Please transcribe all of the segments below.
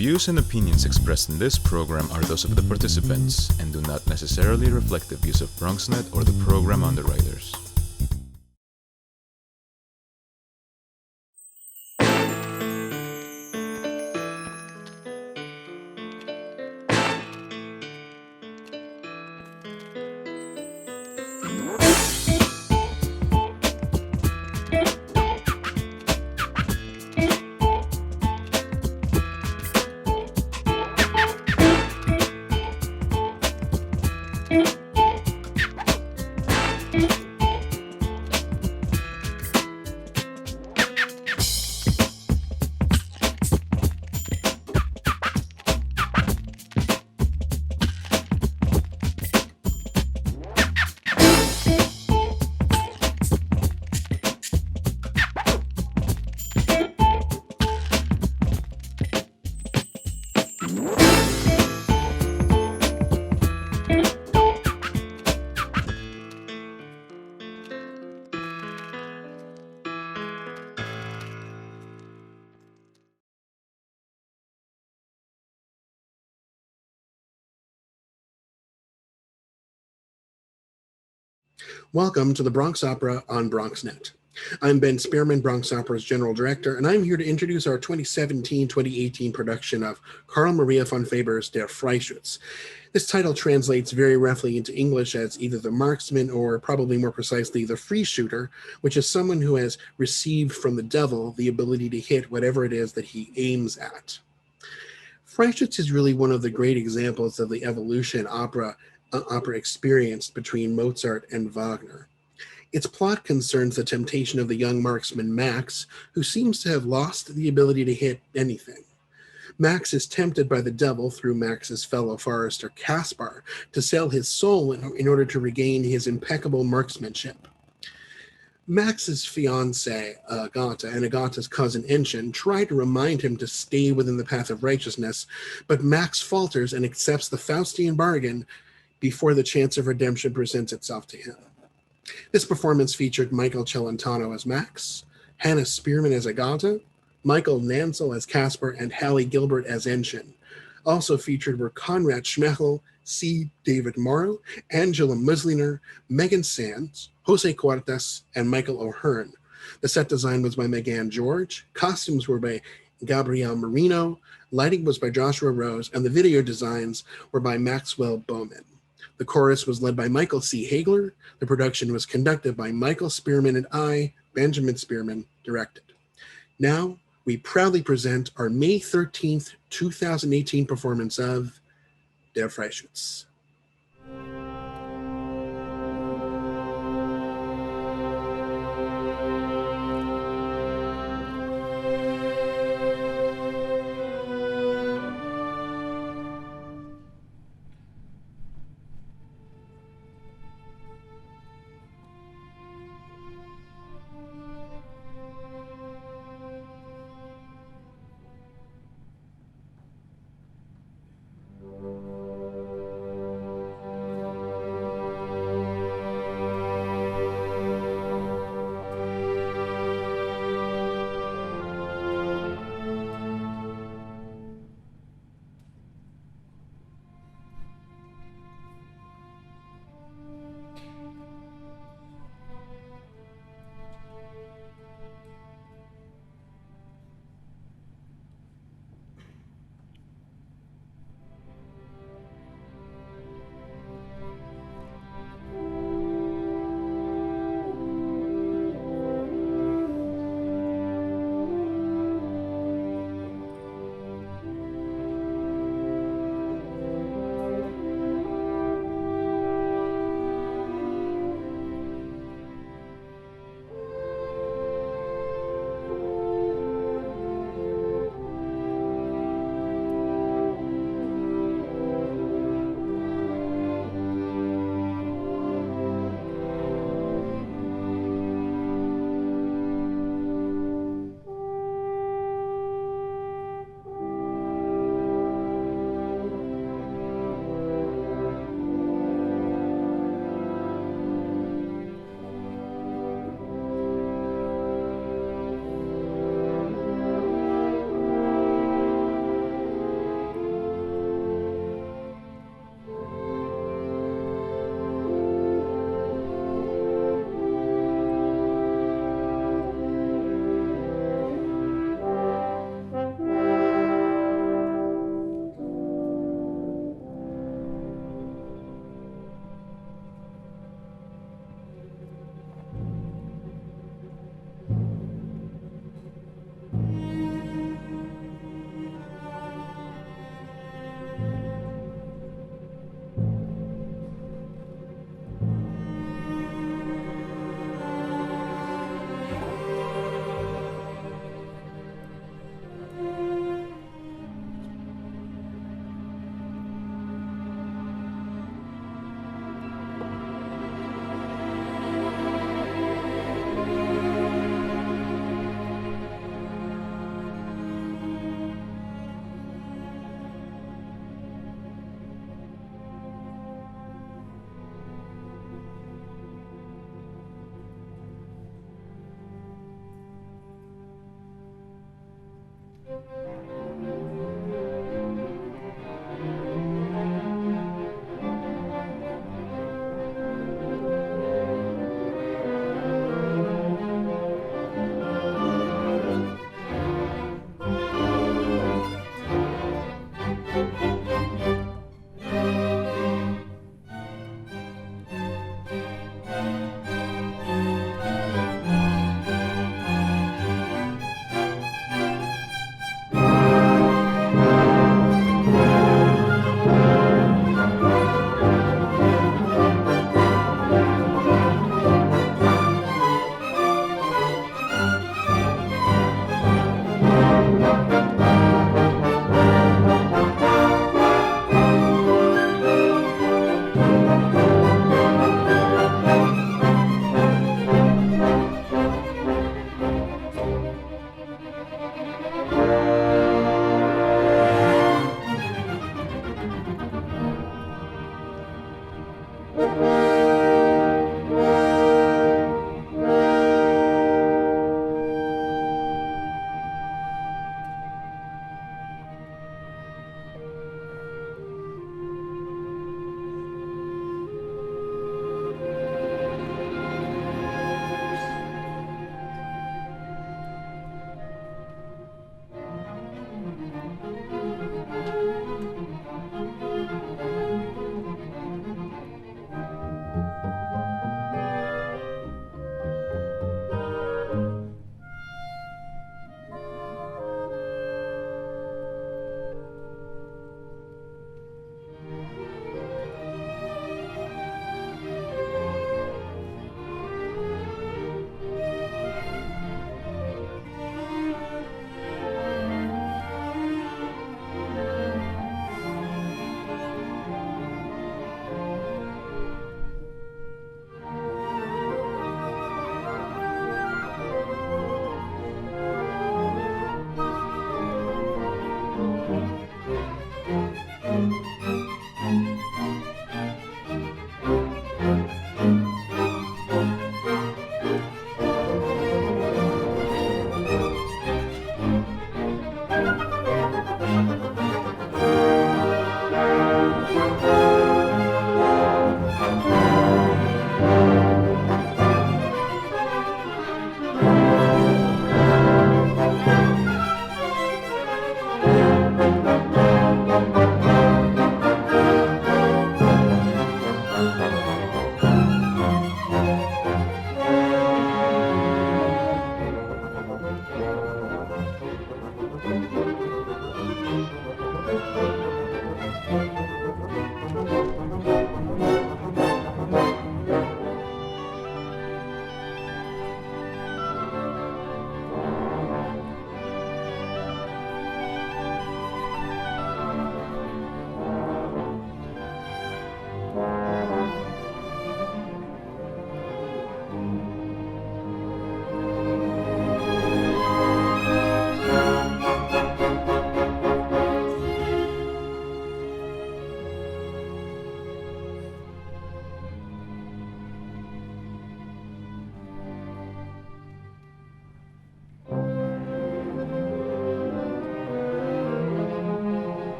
views and opinions expressed in this program are those of the participants and do not necessarily reflect the views of BronxNet or the program underwriters. Welcome to the Bronx Opera on BronxNet. I'm Ben Spearman, Bronx Opera's General Director, and I'm here to introduce our 2017-2018 production of Karl Maria von Weber's Der Freischütz. This title translates very roughly into English as either the marksman or, probably more precisely, the free shooter, which is someone who has received from the devil the ability to hit whatever it is that he aims at. Freischutz is really one of the great examples of the evolution opera experienced between Mozart and Wagner. Its plot concerns the temptation of the young marksman Max, who seems to have lost the ability to hit anything. Max is tempted by the devil through Max's fellow forester Caspar to sell his soul in order to regain his impeccable marksmanship. Max's fiancée, Agatha, and Agatha's cousin Enchen try to remind him to stay within the path of righteousness, but Max falters and accepts the Faustian bargain before the chance of redemption presents itself to him. This performance featured Michael Celentano as Max, Hannah Spearman as Agatha, Michael Nansel as Caspar, and Hallie Gilbert as Enchen. Also featured were Conrad Schmechel, C. David Morrow, Angela Musliner, Megan Sands, Jose Cuartas, and Michael O'Hearn. The set design was by Megan George, costumes were by Gabrielle Marino, lighting was by Joshua Rose, and the video designs were by Maxwell Bowman. The chorus was led by Michael C. Hagler. The production was conducted by Michael Spearman and I, Benjamin Spearman, directed. Now, we proudly present our May 13th, 2018 performance of Der Freischütz.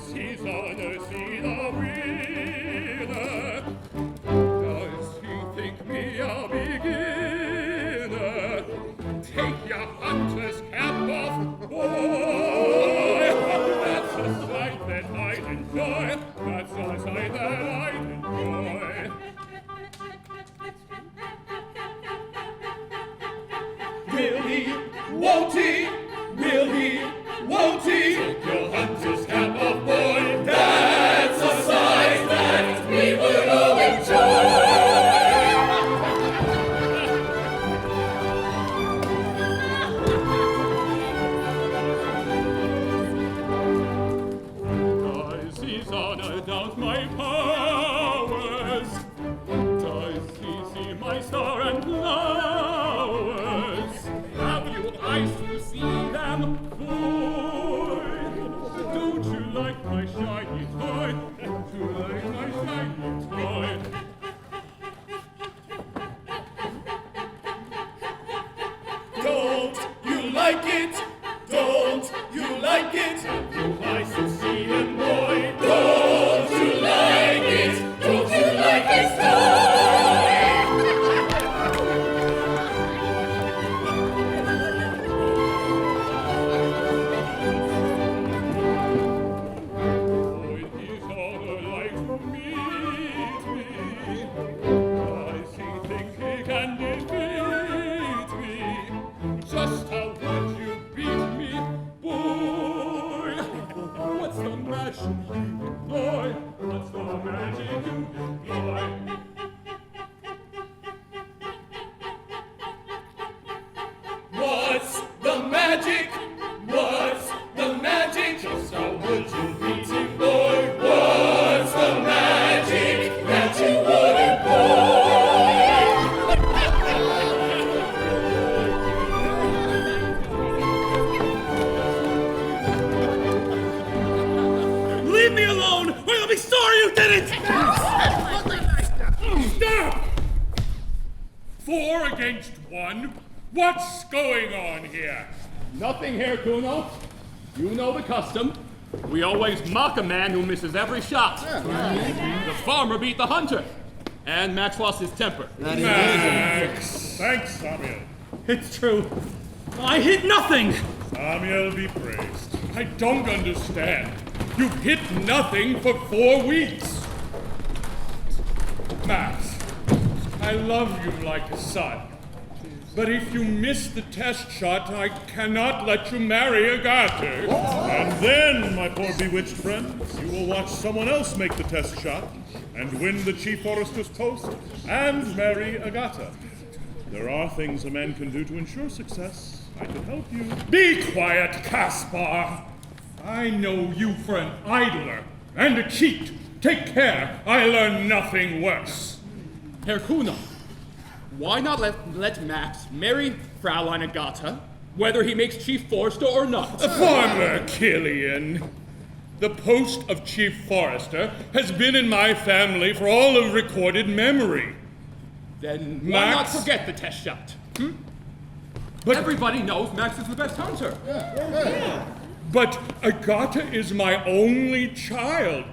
Season, son, I doubt my powers. Does he see my star and flowers? Have you eyes to see them, boy? Don't you like my shiny toy? Don't you like my shiny toy? Don't you like it? Don't you like it? Have you eyes to see them, boy? Don't you like it? Don't you like his Just how would you beat me, boy? What's the magic you employ? What's the magic you employ? What's the magic? What's the magic? Just how would you beat him, boy? What's the magic that you would employ? Leave me alone, or you'll be sorry you did it! Stop! 4 against 1? What's going on here? Nothing here, Kuno. You know the custom. We always mock a man who misses every shot. The farmer beat the hunter, and Max lost his temper. Max! Thanks, Samuel. It's true. I hit nothing! Samuel be praised. I don't understand. You've hit nothing for 4 weeks. Max, I love you like a son. But if you miss the test shot, I cannot let you marry Agatha. And then, my poor bewitched friend, you will watch someone else make the test shot and win the chief forester's post and marry Agatha. There are things a man can do to ensure success. I can help you. Be quiet, Caspar. I know you for an idler and a cheat. Take care, I learn nothing worse. Herr Kuno, why not let Max marry Fraulein Agatha, whether he makes chief forester or not? Farmer Killian, the post of chief forester has been in my family for all of recorded memory. Then why not forget the test shot? But everybody knows Max is the best hunter. But Agatha is my only child.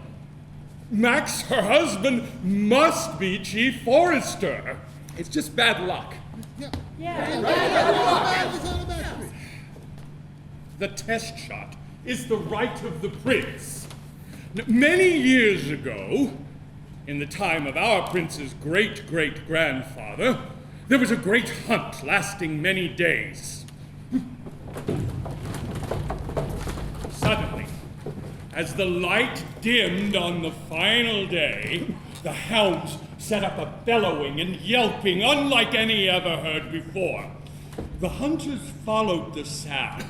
Max, her husband, must be chief forester. It's just bad luck. The test shot is the right of the prince. Many years ago, in the time of our prince's great-great-grandfather, there was a great hunt lasting many days. Suddenly, as the light dimmed on the final day, the hounds set up a bellowing and yelping unlike any ever heard before. The hunters followed the sound,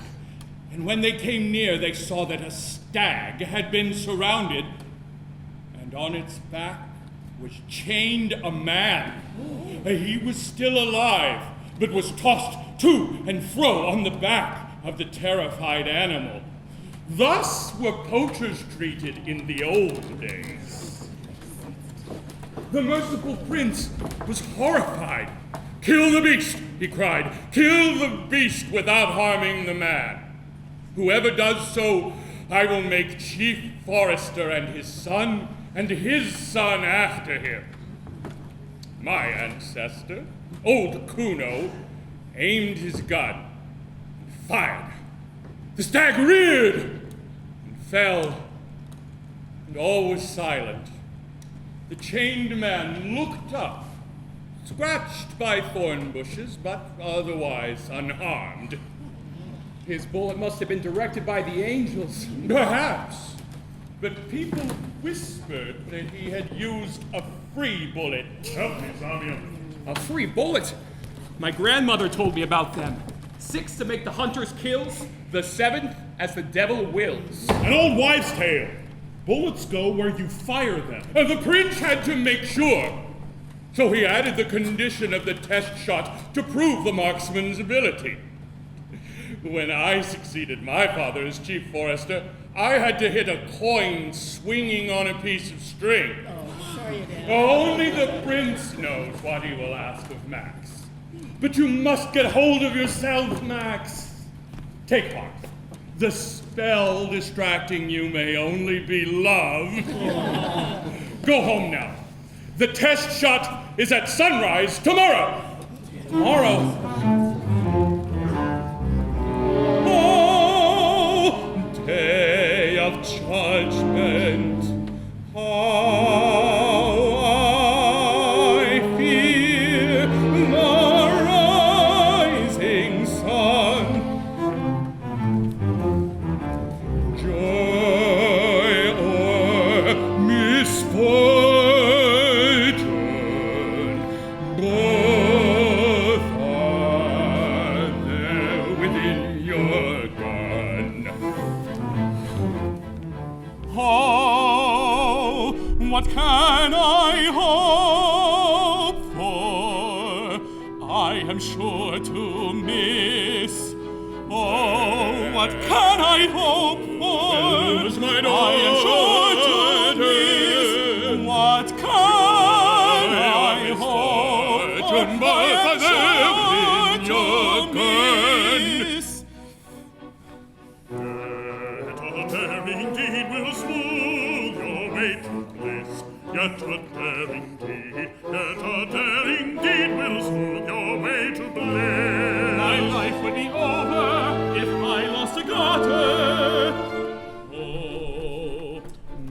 and when they came near, they saw that a stag had been surrounded, and on its back was chained a man. He was still alive, but was tossed to and fro on the back of the terrified animal. Thus were poachers treated in the old days. The merciful prince was horrified. "Kill the beast," he cried. "Kill the beast without harming the man. Whoever does so, I will make chief forester and his son after him." My ancestor, old Kuno, aimed his gun and fired. The stag reared and fell, and all was silent. The chained man looked up, scratched by thorn bushes, but otherwise unharmed. His bullet must have been directed by the angels. Perhaps, but people whispered that he had used a free bullet. Help me, Samuel. A free bullet? My grandmother told me about them. 6 to make the hunter's kills, the 7th as the devil wills. An old wives' tale. bullets go where you fire them. And the prince had to make sure. So he added the condition of the test shot to prove the marksman's ability. When I succeeded my father as chief forester, I had to hit a coin swinging on a piece of string. Oh, sorry, Dad. Only the prince knows what he will ask of Max. But you must get hold of yourself, Max. Take heart. The spell distracting you may only be love. Go home now. The test shot is at sunrise tomorrow. Tomorrow. Oh, day of judgment. How I fear the rising sun. Joy or misfortune, both are there within your gun. Oh, what can I hope for? I am sure to miss. Oh, what can I hope for? I am sure to miss. What can I hope for? I am sure to miss. Yet a daring deed will smooth your way to bliss. Yet a daring deed will smooth your way to bliss. My life would be over if I lost Agatha. Oh,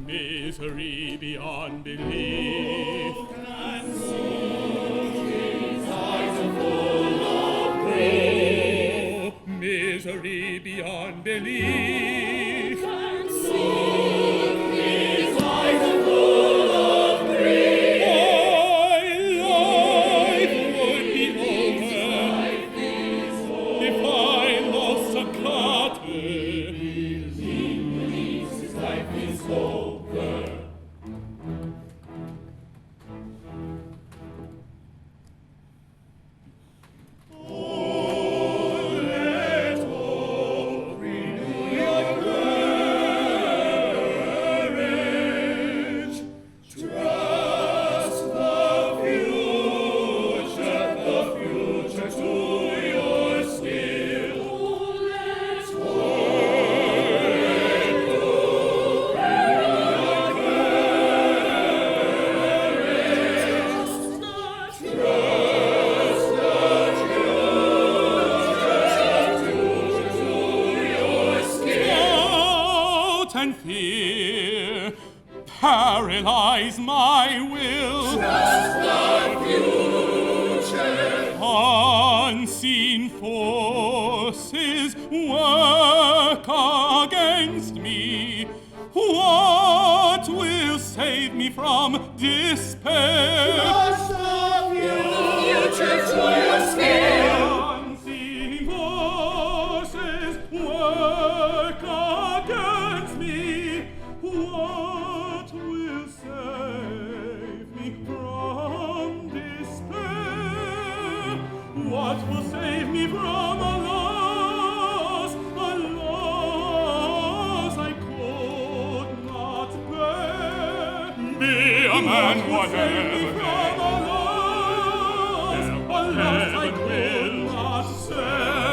misery beyond belief. Oh, misery beyond belief. And fear paralyze my will. Trust the future. Unseen forces work against me. What will save me from despair? Trust the future to your skill. Unseen forces work against me. What will save me from despair? What will save me from a loss I could not bear? Be a man, whatever. From a loss I could not bear.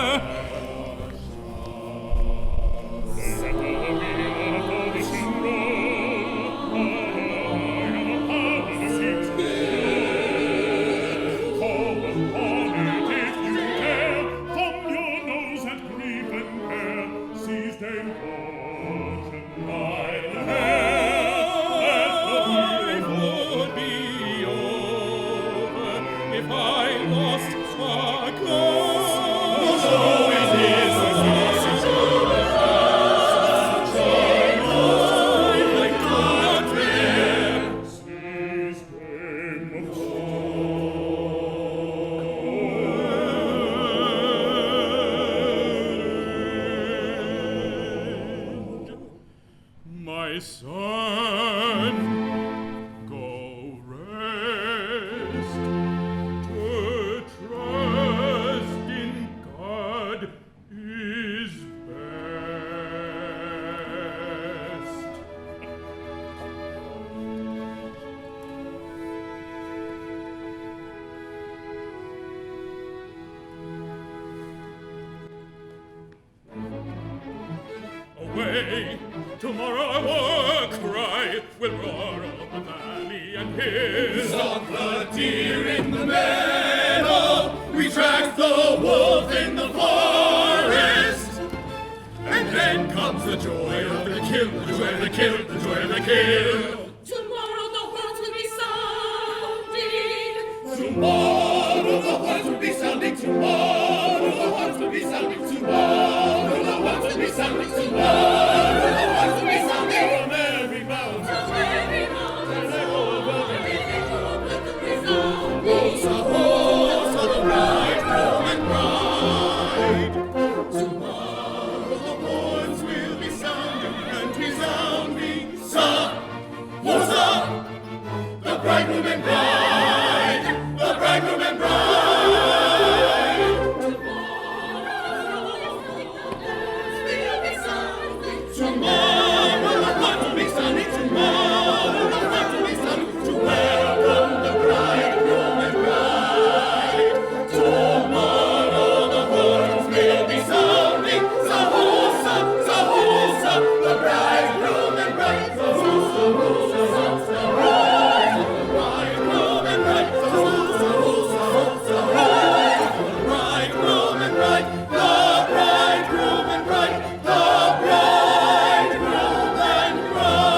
Would be your my son, go rest. To trust in God is best. Away, tomorrow our war cry will roar over the valley and hills. Stomp the deer in the meadow, we track the wolf in the forest. And then comes the joy of the kill, the joy of the kill, the joy of the kill. Tomorrow the horns will be sounding. Tomorrow the horns will be sounding, tomorrow the horns will be sounding, tomorrow the horns will be sounding, tomorrow the horns will be sounding. From every mountain, From every mountain, and over every hill, let them resound. Hosa, hosa, the bridegroom and bride. Tomorrow the horns will be sounding and resounding. Sa, hosa, the bridegroom and bride, the bridegroom and bride. Tomorrow the horns will be sounding, tomorrow the horns will be sounding to welcome the bridegroom and bride. Tomorrow the horns will be sounding, Sahosa, Sahosa, the bridegroom and bride. Sahosa, Sahosa, the bride, the bridegroom and bride. Sahosa, Sahosa, the bride, the bridegroom and bride, the bridegroom and bride, the bridegroom and bride.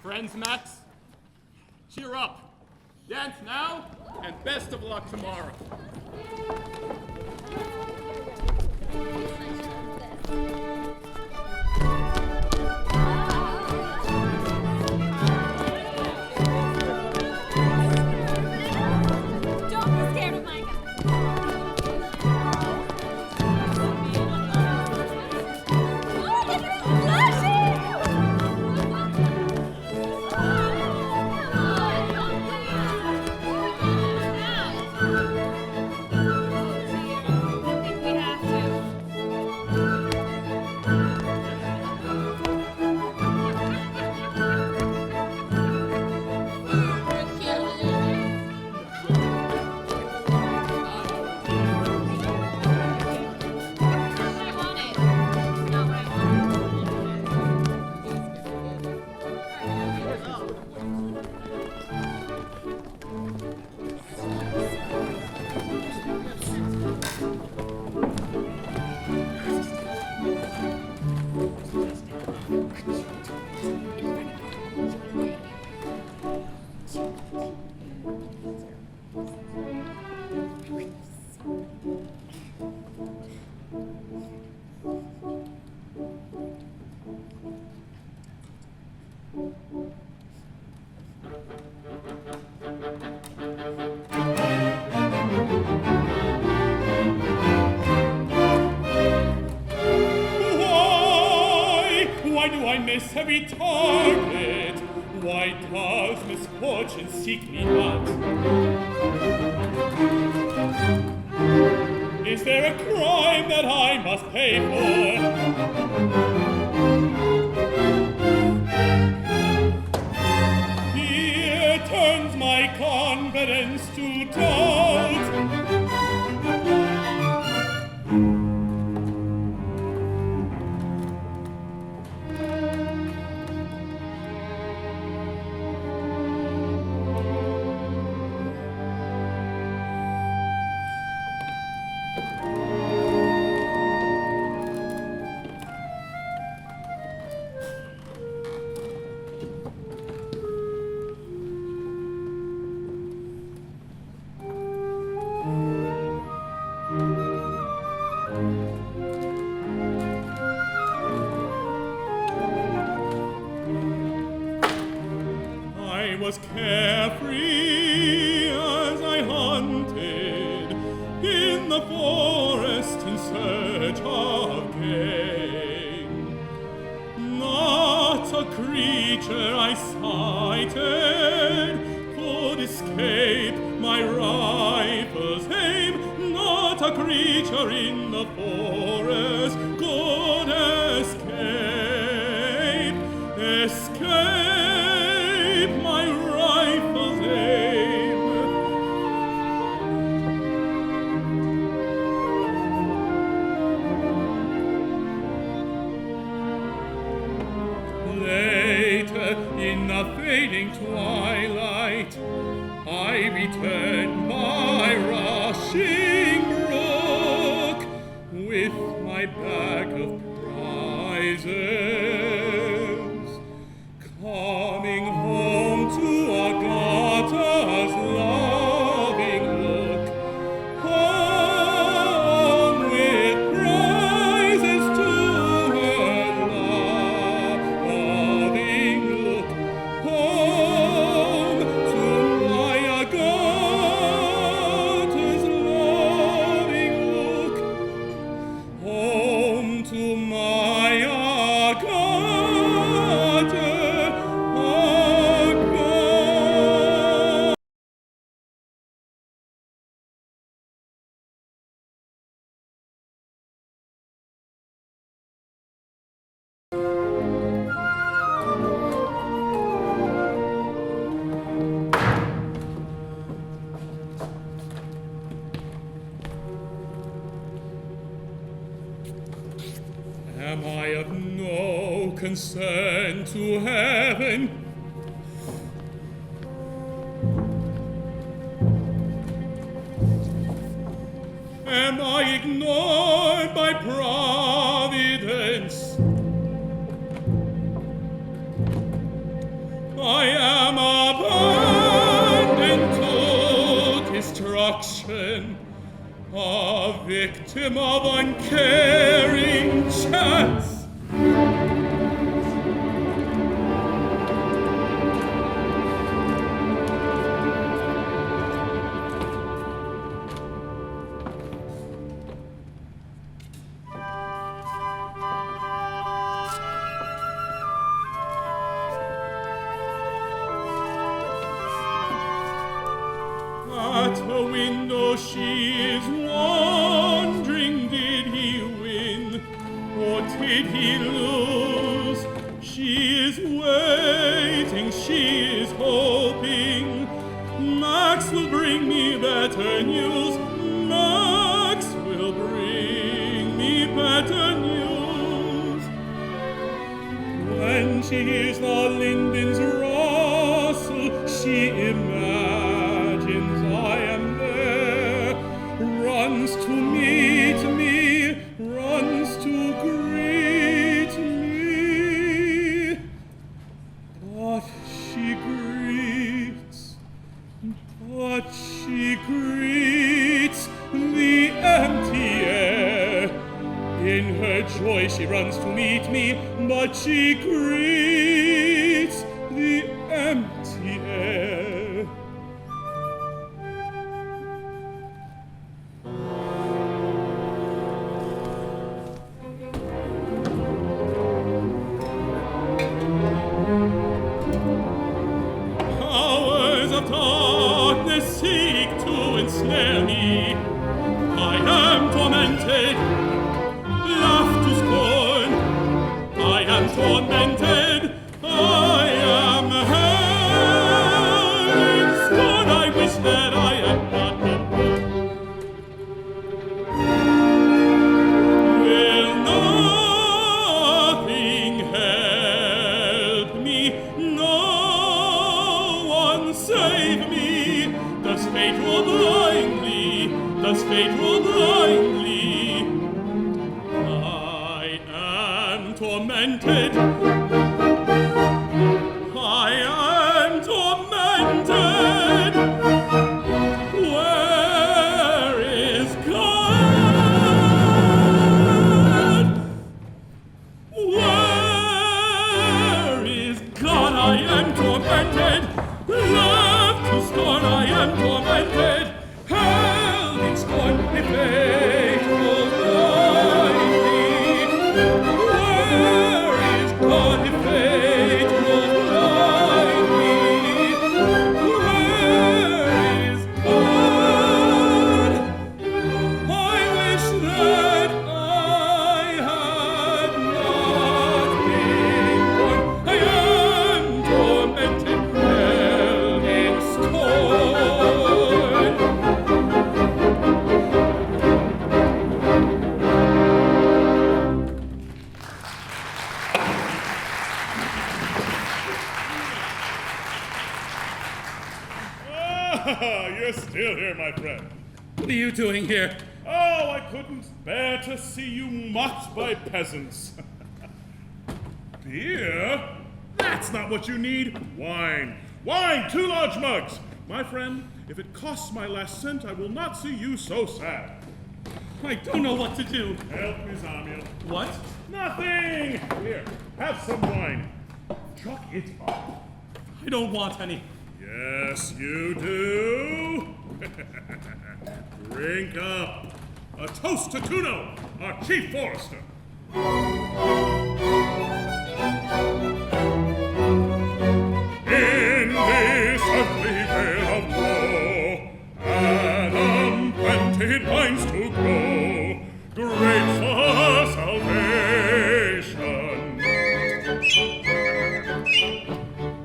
Friends, Max, cheer up. Dance now, and best of luck tomorrow. Don't be scared of my guy. Oh, look at him blushing! I think we have to. I want it. It's not what Why do I miss heavy target? Why does misfortune seek me not? Is there a crime that I must pay for? Fear turns my confidence to doubt. was carefree as I hunted in the forest in search of game. Not a creature I sighted could escape my rifle's aim. Not a creature in the forest could escape my rifle's aim. Later, in the fading twilight, I returned by rushing brook with my bag of prizes, coming home to Agatha's loving look, home with prizes to her loving look, home to my Agatha's loving look, home to my Agatha. Am I of no concern to heaven? Am I ignored by Providence? I am abandoned to destruction, a victim of uncaring chance. At a window she is wandering. Did he win or did he lose? She is waiting, she is hoping. Max will bring me better news. Max will bring me better news. When she hears the lindens rustle, she imagines I am there, runs to meet me, runs to greet me. But she greets the empty air. In her joy she runs to meet me, but she greets the empty air. Powers of darkness seek to ensnare me. I am tormented, laughed to scorn. I am tormented, I am held in scorn. I wish that I had not been born. Will nothing help me? No one save me. Does fate rule blindly? Does fate rule blindly? I am tormented. I am tormented. Where is God? Where is God? I am tormented. You're still here, my friend. What are you doing here? Oh, I couldn't bear to see you mocked by peasants. Beer? That's not what you need. Wine. Wine, 2 large mugs. My friend, if it costs my last cent, I will not see you so sad. I don't know what to do. Help me, Zamiel. What? Nothing! Here, have some wine. Chuck it up. I don't want any. Yes, you do. Drink up. A toast to Kuno, our chief forester. In this earthly vale of woe, Adam planted vines to grow, great for salvation.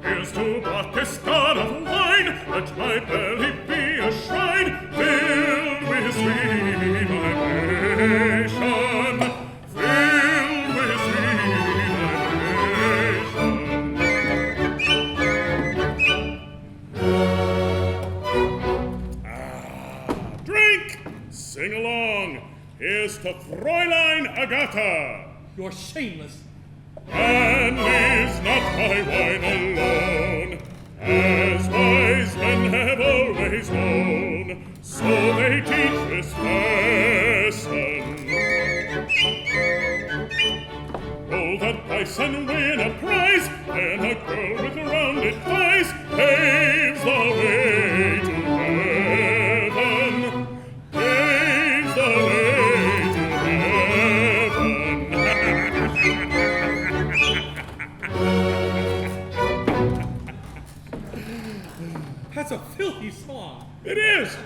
Here's to Bacchus, god of wine, let my belly be a shrine filled with sweet libation, filled with sweet libation. Drink! Sing along. Here's to Fräulein Agatha. You're shameless. Man lives not by wine alone, as wise men have always known, so they teach this lesson. Roll that dice and win a prize, then a girl with rounded thighs paves the way to heaven, paves the way to heaven. That's a filthy song. It is!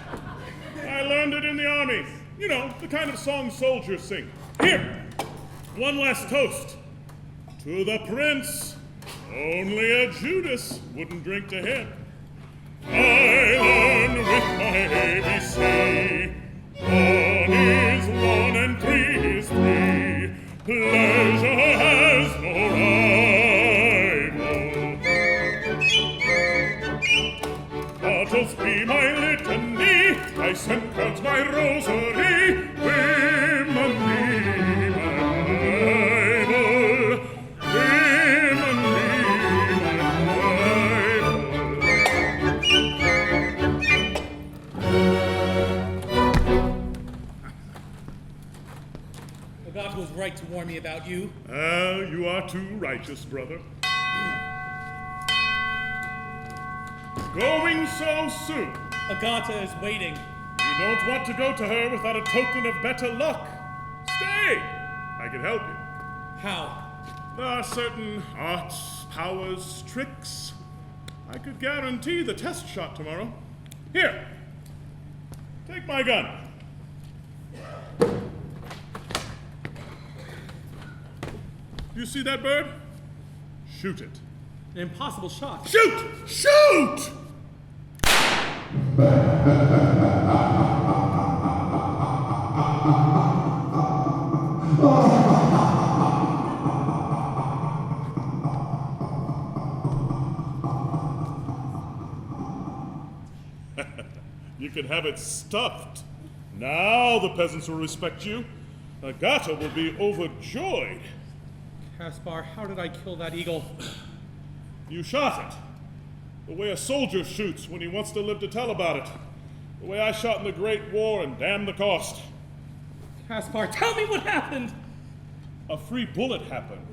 I learned it in the army. You know, the kind of song soldiers sing. Here, one last toast. To the prince. Only a Judas wouldn't drink to him. I learned with my ABC. 1 is 1 and 3 is 3. Pleasure has no rival. Bottles be my litany, I send cards my rosary, women be my Bible, women be my Bible. Agatha was right to warn me about you. You are too righteous, brother. Going so soon. Agatha is waiting. You don't want to go to her without a token of better luck. Stay! I can help you. How? There are certain arts, powers, tricks. I could guarantee the test shot tomorrow. Here, take my gun. You see that bird? Shoot it. An impossible shot. Shoot! Shoot! You can have it stuffed. Now the peasants will respect you. Agatha will be overjoyed. Caspar, how did I kill that eagle? You shot it. The way a soldier shoots when he wants to live to tell about it. The way I shot in the Great War and damn the cost. Caspar, tell me what happened! A free bullet happened.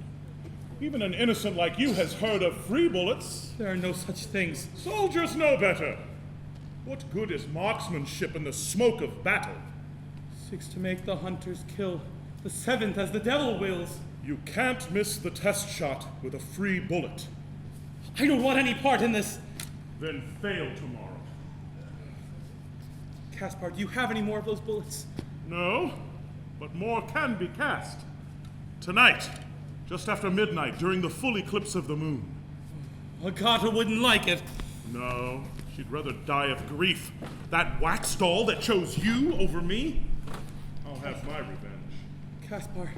Even an innocent like you has heard of free bullets. There are no such things. Soldiers know better. What good is marksmanship in the smoke of battle? 6 to make the hunters kill, the 7th as the devil wills. You can't miss the test shot with a free bullet. I don't want any part in this. Then fail tomorrow. Caspar, do you have any more of those bullets? No, but more can be cast. Tonight, just after midnight, during the full eclipse of the moon. Agatha wouldn't like it. No, she'd rather die of grief. That wax doll that chose you over me? I'll have my revenge. Caspar,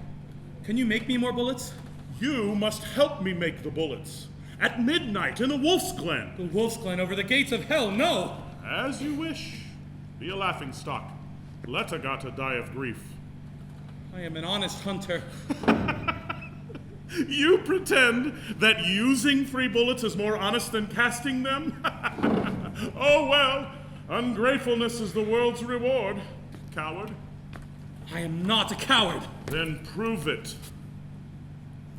can you make me more bullets? You must help me make the bullets. At midnight in the Wolf's Glen. The Wolf's Glen over the gates of hell, no! As you wish. Be a laughingstock. Let Agatha die of grief. I am an honest hunter. You pretend that using free bullets is more honest than casting them? Oh well, ungratefulness is the world's reward, coward. I am not a coward. Then prove it.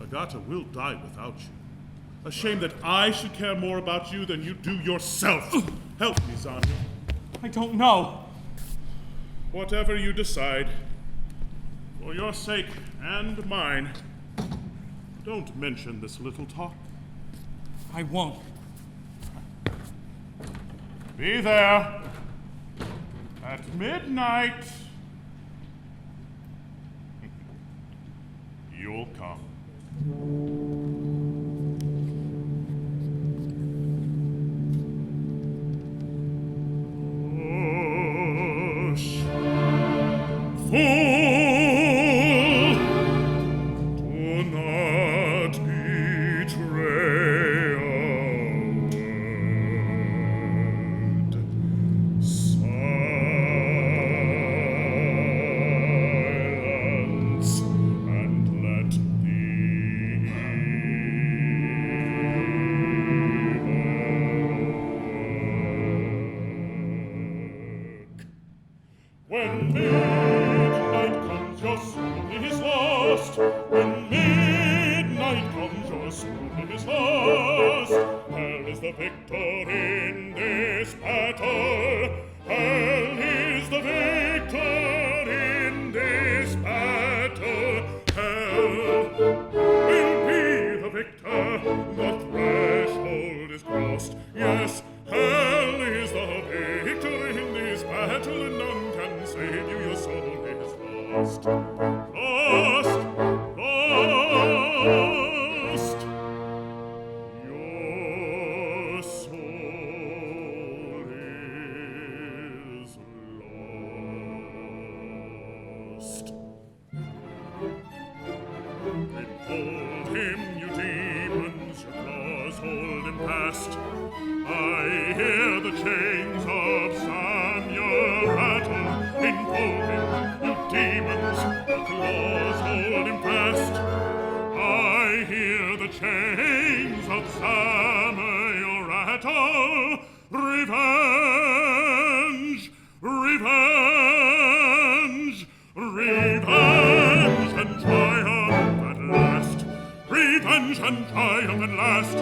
Agatha will die without you. A shame that I should care more about you than you do yourself. Help me, Zanya. I don't know. Whatever you decide, for your sake and mine, don't mention this little talk. I won't. Be there at midnight. You'll come. Fool, do not betray a word. Silence, and let the evil work. When midnight comes, your swoon is lost. When midnight comes, your swoon is lost. Hell is the victor in this battle. Hell is the victor in this battle. Hell will be the victor. The threshold is crossed. Yes, hell is the victor in this battle, and none can save you. Your soul is lost. Lost. Lost. Your soul is lost. Behold him, you demons, your claws hold him fast. I hear the chains of Samuel rattle. Behold him, you demons, your claws hold him fast. I hear the chains of Samuel rattle. Revenge! Revenge! Revenge and triumph at last! Revenge and triumph at last!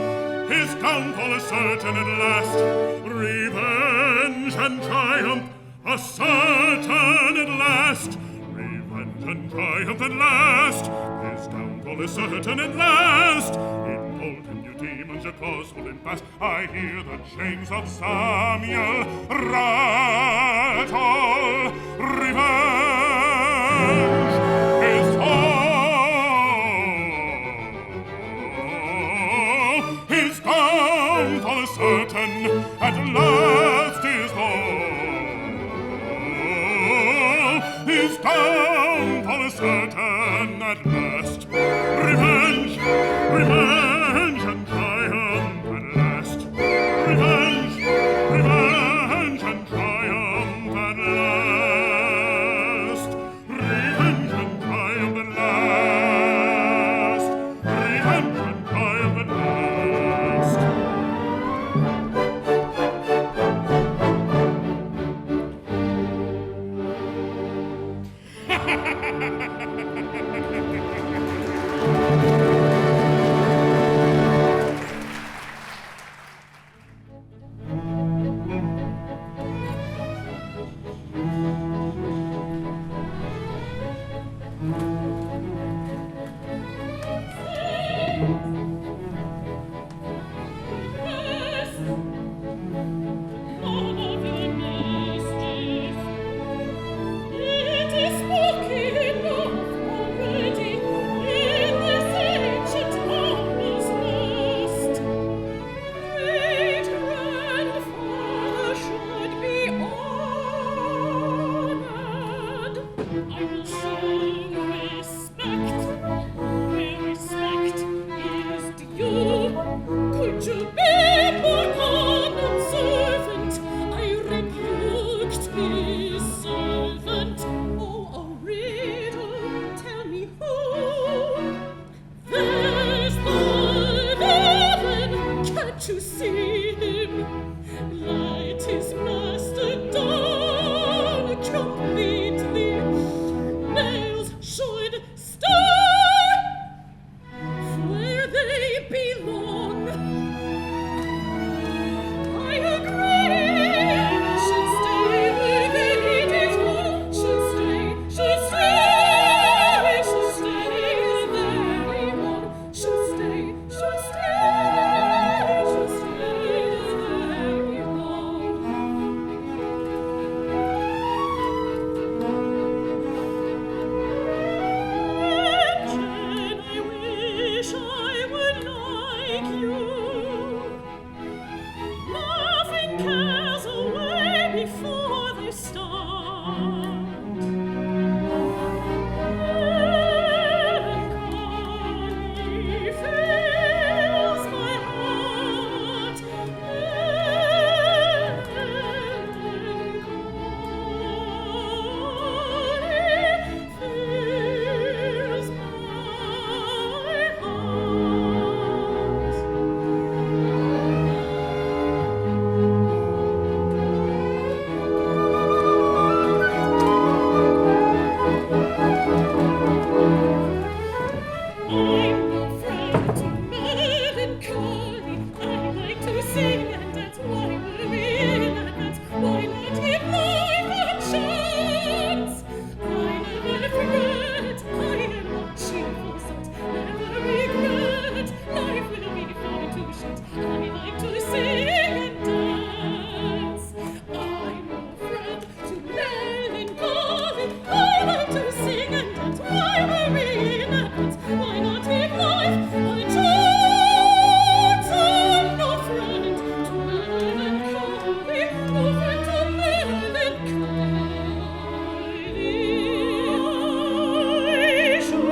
His downfall is certain at last! Revenge and triumph are certain at last! Revenge and triumph at last! His downfall is certain at last! Behold him, you demons, your claws hold him fast! I hear the chains of Samuel rattle! Revenge is all! His downfall is certain, at last is all! His downfall is certain, at last! Revenge! Revenge and triumph at last! Revenge! Revenge and triumph at last! Revenge and triumph at last! Revenge and triumph at last! Could you be more common servant? I to see him. Light his master down completely. Nails should stay where they belong. I agree. Should stay where they belong. Should stay. Should stay. Should stay where they belong. Should stay. Should stay. Should stay where they belong. Glen, I wish I were like you. Laughing cares away before they start. Melancholy fills my heart. Melancholy fills my I'm no friend to melancholy. I like to sing and dance. Why worry and dance? Why not give life a chance? I never forget. I am not cheerful, so never regret. Life will be far too short. I like to sing and dance. I'm no friend to melancholy. I like to sing and dance. Why worry and dance? Why not give life a chance? I'm no friend to melancholy. No friend to melancholy. Should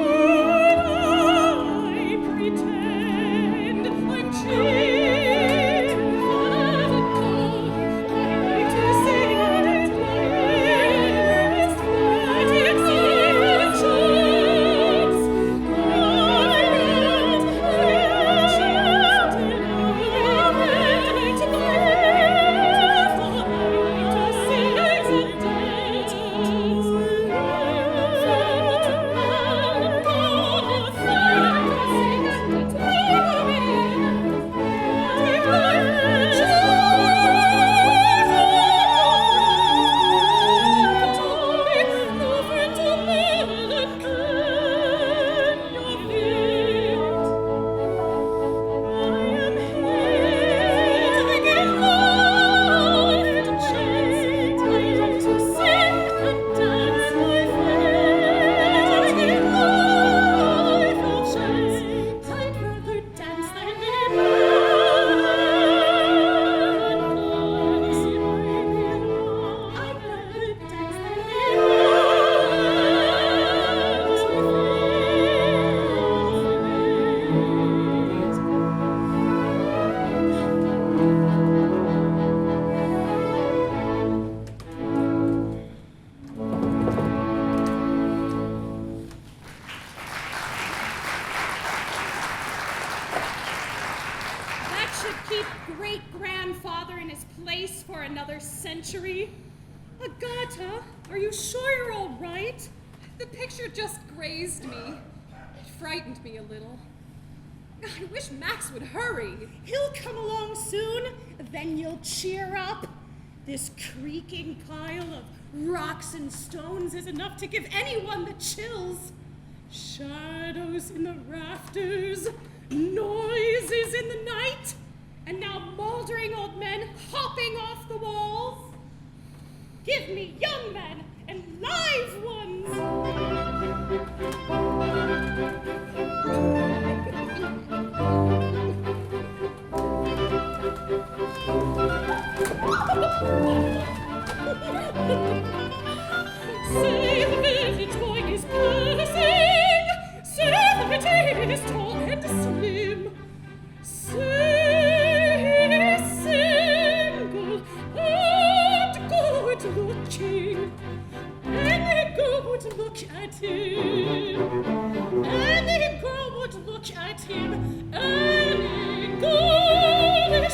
I pretend I'm cheerful and calm? I like to sing and dance. What exceptions? That should keep great-grandfather in his place for another century. Agatha, are you sure you're all right? The picture just grazed me. It frightened me a little. I wish Max would hurry. He'll come along soon, then you'll cheer up. This creaking pile of rocks and stones is enough to give anyone the chills. Shadows in the rafters, noises in the night, and now moldering old men hopping off the walls. Give me young men and live ones. Say the village boy is passing. Say that he is tall and slim. Say he is single and good looking. Any girl would look at him. Any girl would look at him. Any girl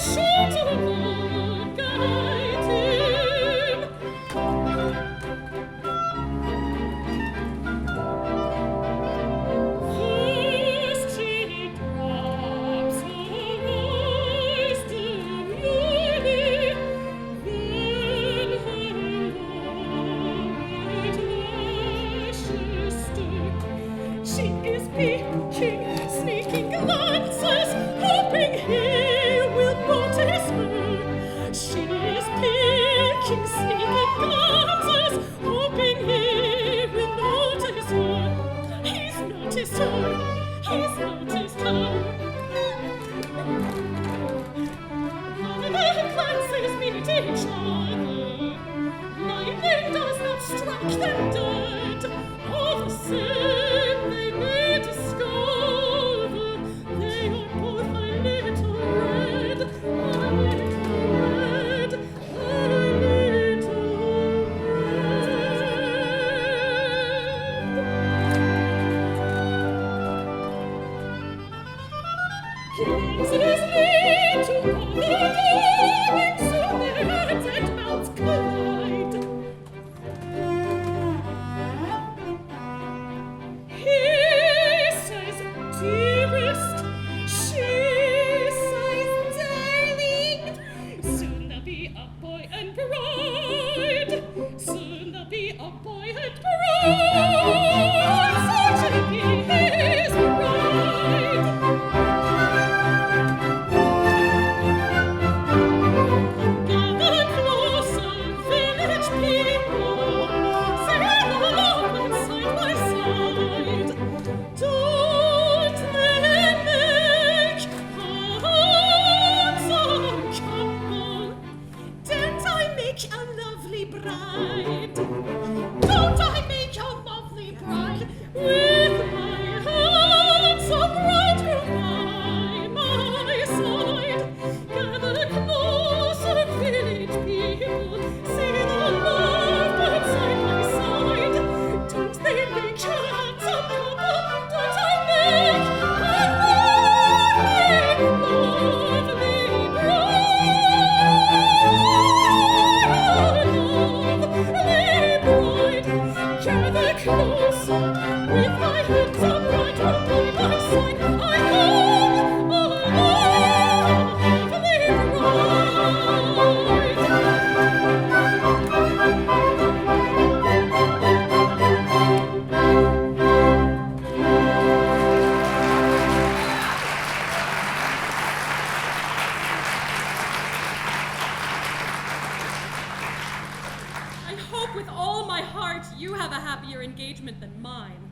you have a happier engagement than mine.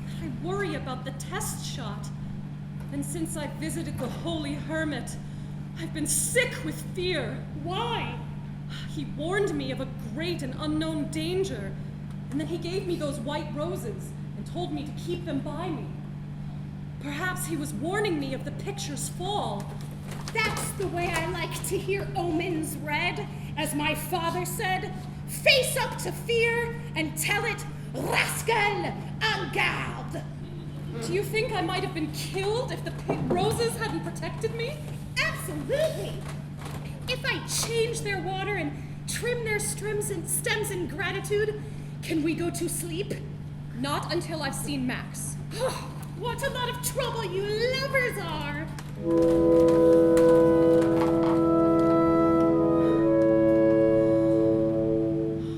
But I worry about the test shot. And since I visited the holy hermit, I've been sick with fear. Why? He warned me of a great and unknown danger, and then he gave me those white roses and told me to keep them by me. Perhaps he was warning me of the picture's fall. That's the way I like to hear omens read. As my father said, face up to fear and tell it, rascal, en garde. Do you think I might have been killed if the roses hadn't protected me? Absolutely. If I change their water and trim their stems in gratitude, can we go to sleep? Not until I've seen Max. What a lot of trouble you lovers are!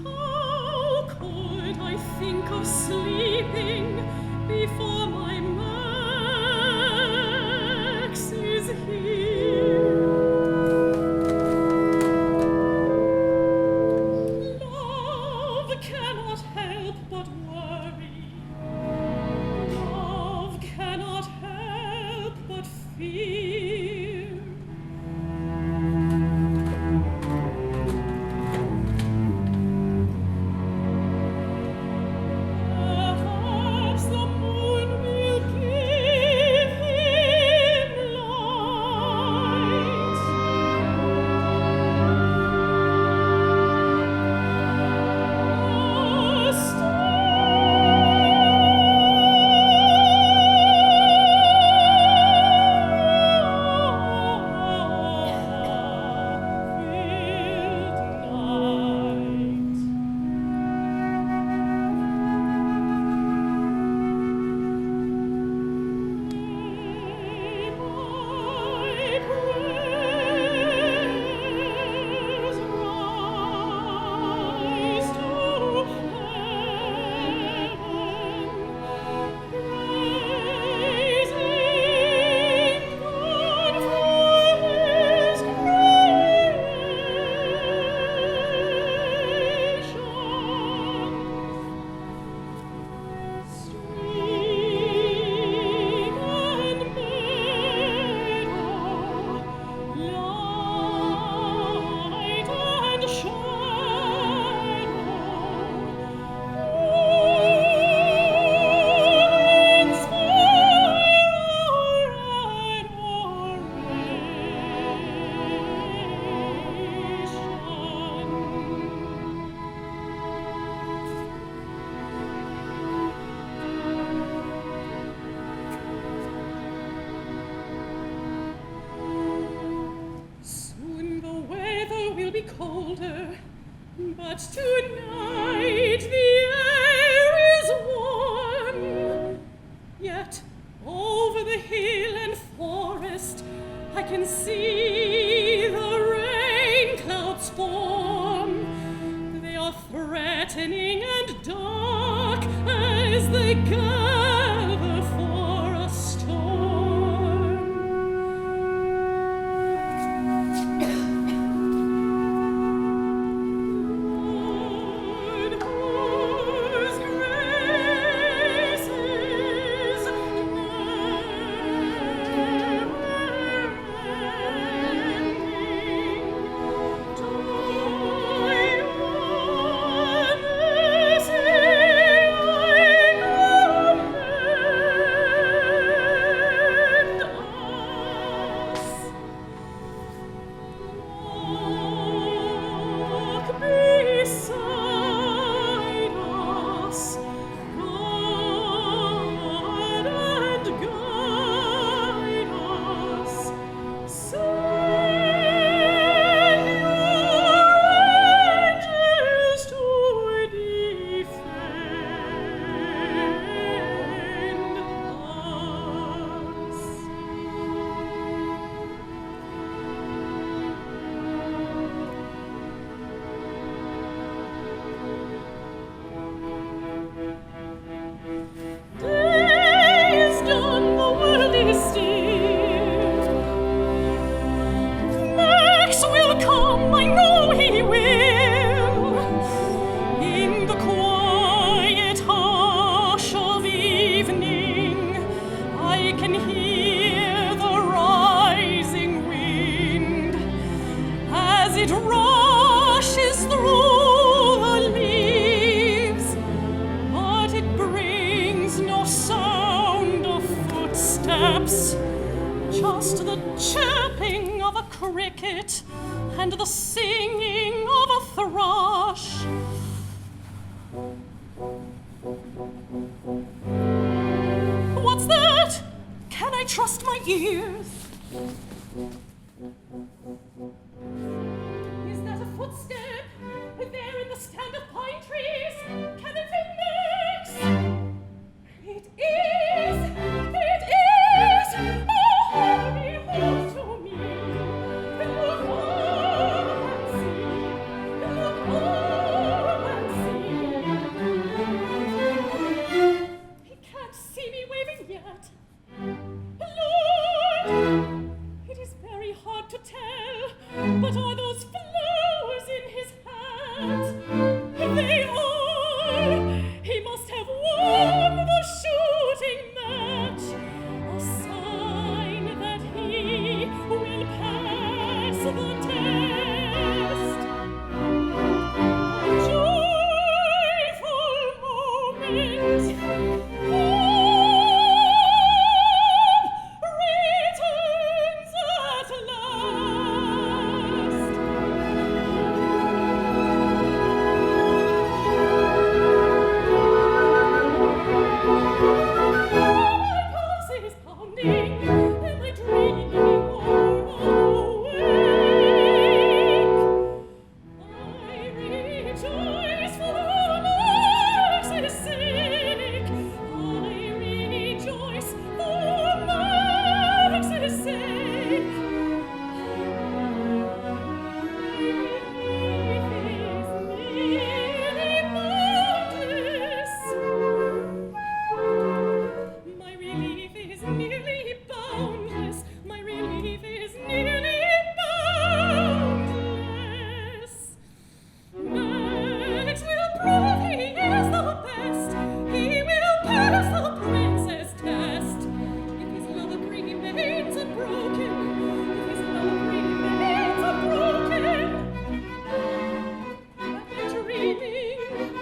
How could I think of sleeping before my Max is here? Love cannot help but worry. Love cannot help but fear. Perhaps the moon will give him light. A Soon the weather will be colder, but tonight the air is warm. Yet over the hill and forest I can see the rain clouds form. They are threatening and dark as they gather for a storm. it rushes through the leaves, but it brings no sound of footsteps, just the chirping of a cricket and the singing of a thrush. What's that? Can I trust my ears? Is that a footstep? There in the stand of pine trees? Can it be Max? It is! It is! Oh, hurry home to me! Look home and see! Look home and see! He can't see me waving yet. Lord! It is very hard to tell, but are those flowers in his hat? They are! He must have won the shooting match, a sign that he will pass the test. Joyful moment! Returns at last. My pulse is pounding. Am I dreaming or awake? I rejoice for Max's sake. I rejoice for Max's sake. My relief is nearly boundless. My relief is nearly boundless. Max will prove he is the best. He will pass the princess test. If his love remains unbroken, if his love remains unbroken, I've been dreaming or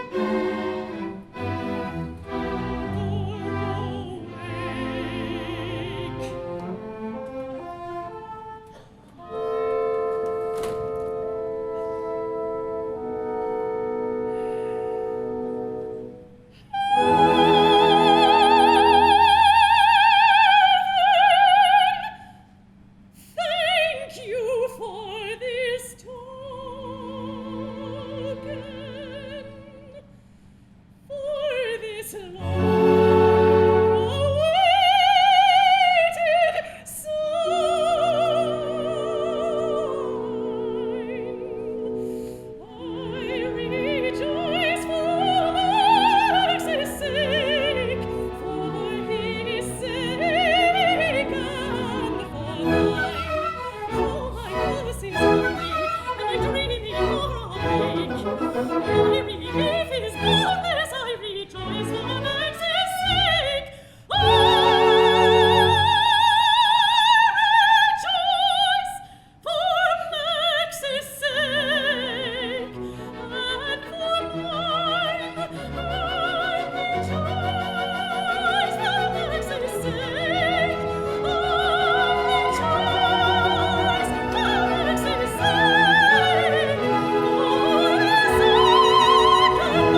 thank you for this token, for this long-awaited sign. I rejoice for Max's sake, for his sake and for mine. Oh, my pulse is pounding, am I dreaming or awake? My relief is boundless, I rejoice for Max's sake. I rejoice for Max's sake and for mine. I rejoice for Max's sake. I rejoice for Max's sake for his sake and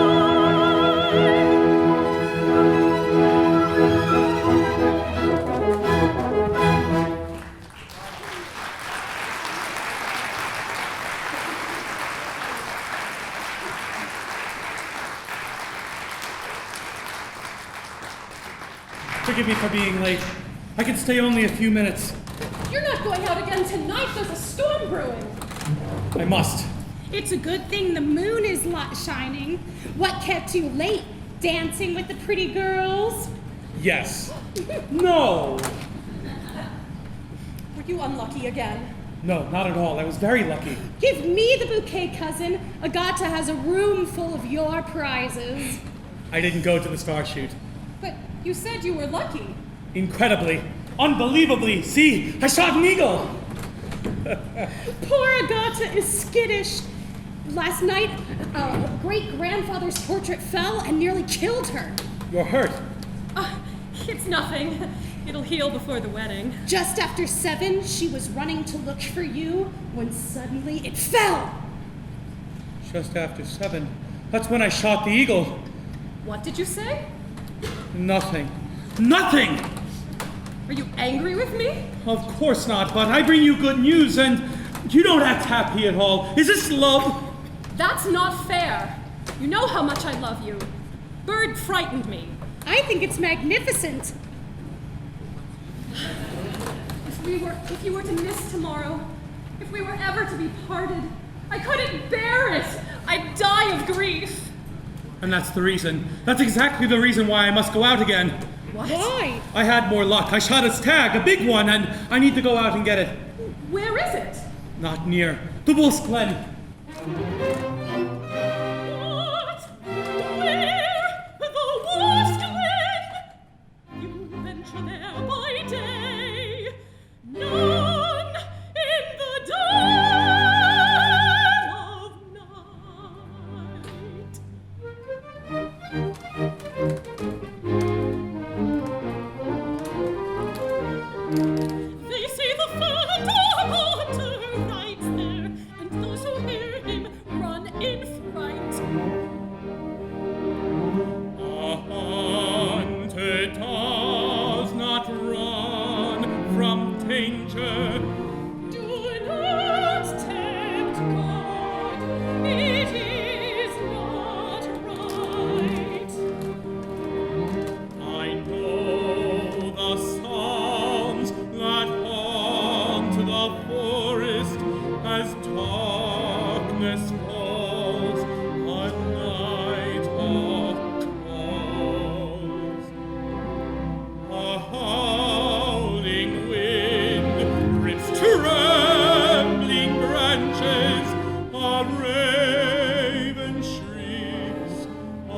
Forgive me for being late. I can stay only a few minutes. You're not going out again tonight. There's a storm brewing. I must. It's a good thing the moon is shining. What kept you late? Dancing with the pretty girls? Yes. No. Were you unlucky again? No, not at all. I was very lucky. Give me the bouquet, cousin. Agatha has a room full of your prizes. I didn't go to the star shoot. But you said you were lucky. Incredibly. Unbelievably. See, I shot an eagle. Poor Agatha is skittish. Last night, a great-grandfather's portrait fell and nearly killed her. You're hurt. It's nothing. It'll heal before the wedding. Just after 7, she was running to look for you when suddenly it fell. Just after 7. That's when I shot the eagle. What did you say? Nothing. Nothing! Are you angry with me? Of course not, but I bring you good news and you don't act happy at all. Is this love? That's not fair. You know how much I love you. Bird frightened me. I think it's magnificent. If you were to miss tomorrow, if we were ever to be parted, I couldn't bear it. I'd die of grief. And that's the reason. That's exactly the reason why I must go out again. What? Why? I had more luck. I shot a stag, a big one, and I need to go out and get it. Where is it? Not near. The Wolf's Glen. What? Where? The Wolf's Glen? You venture there by day, none in the dead of night. They say the phantom hunter rides there, and those who hear him run in fright. A hunted does not run from danger. Do not tempt God, it is not right. I know the sounds that haunt the forest as darkness falls on night of calls. A howling wind rips trembling branches, a raven shrieks, a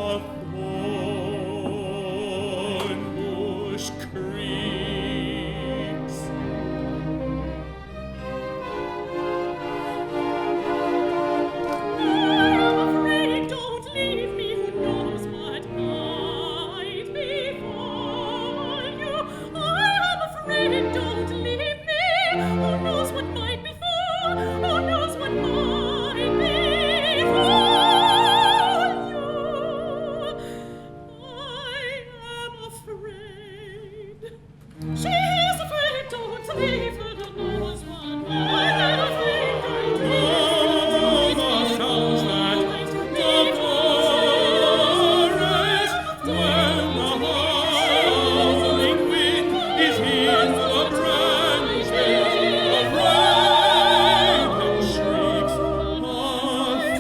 thorn bush creaks. I'm afraid, don't leave me, who knows what might befall you. I'm afraid, don't leave me, who knows what might befall, who knows what might befall you. I am afraid. She is afraid, don't leave her, who knows what might befall you. The sounds that the forest, when the howling wind is in the branches, a raven shrieks, a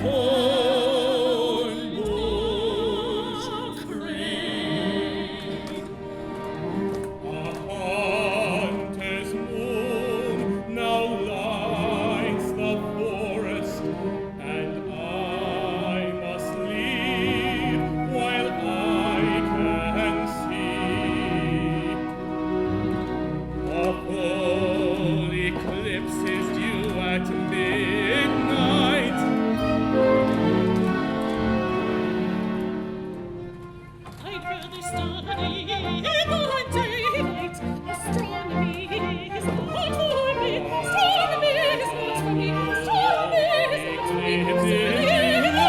thorn bush creaks. A hunter's moon now lights the forest, and I must leave while I can see. A full eclipse is due at midnight. I'd rather study the daylight. Astronomy is not for me. Astronomy is not for me. Astronomy is not for me.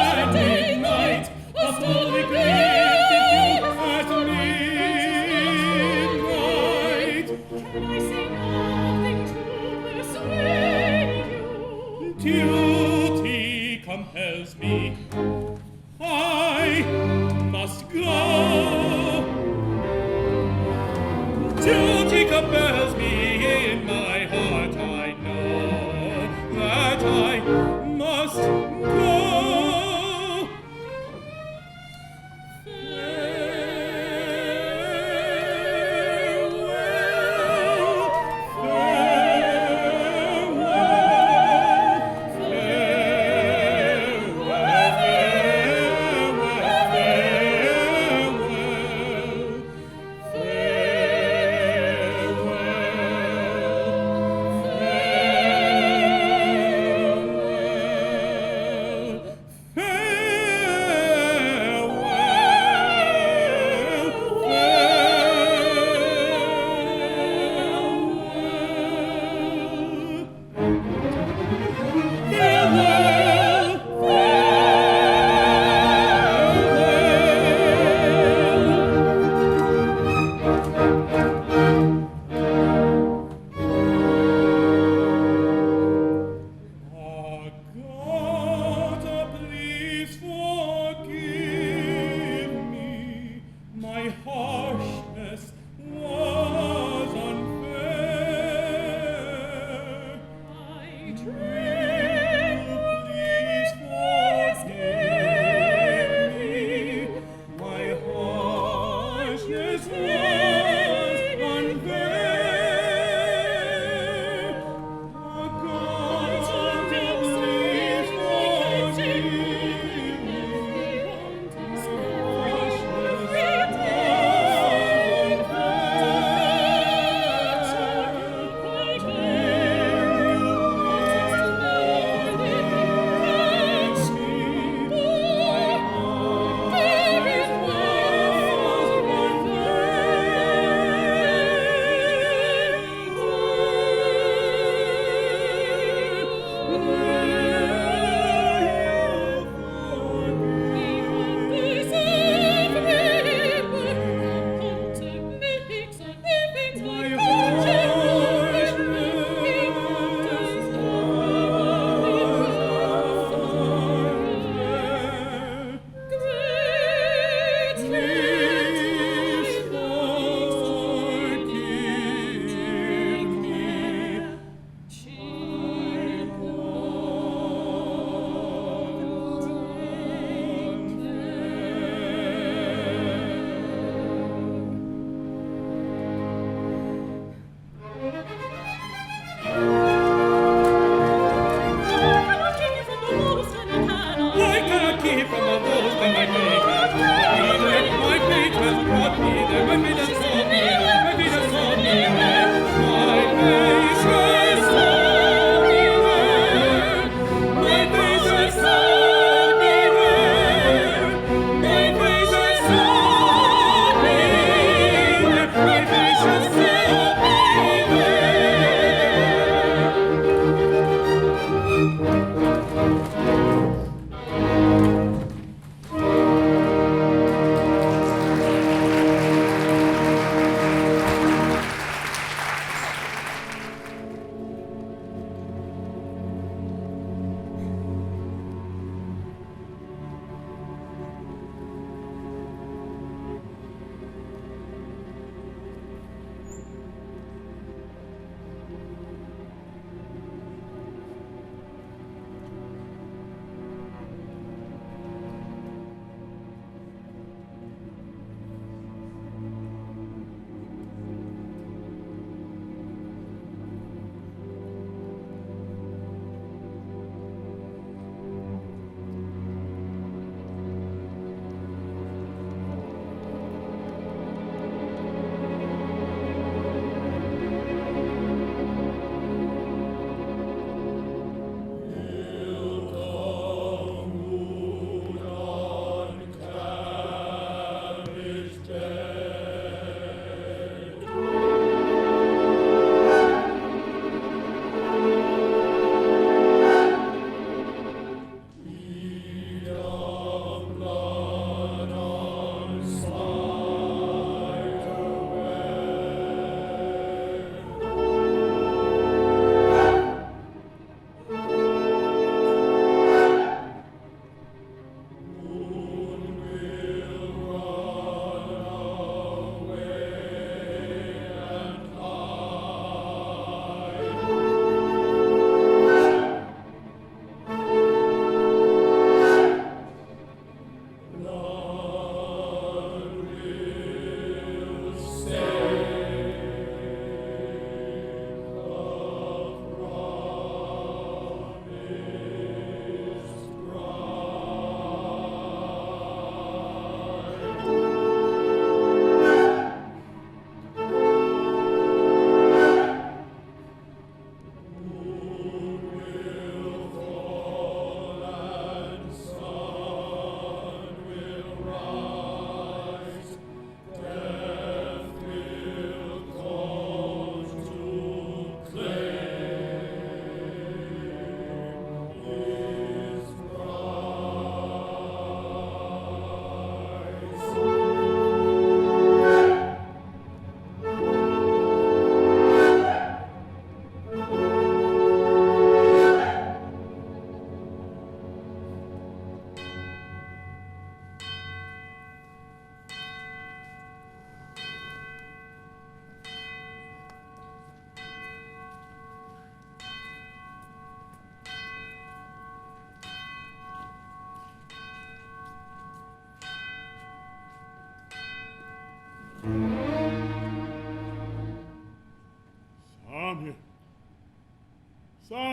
At midnight, a full eclipse is due at midnight. Can I say nothing to persuade you? Duty compels me. I must go. Duty compels me. In my heart I know that I must go. Farewell, farewell, farewell.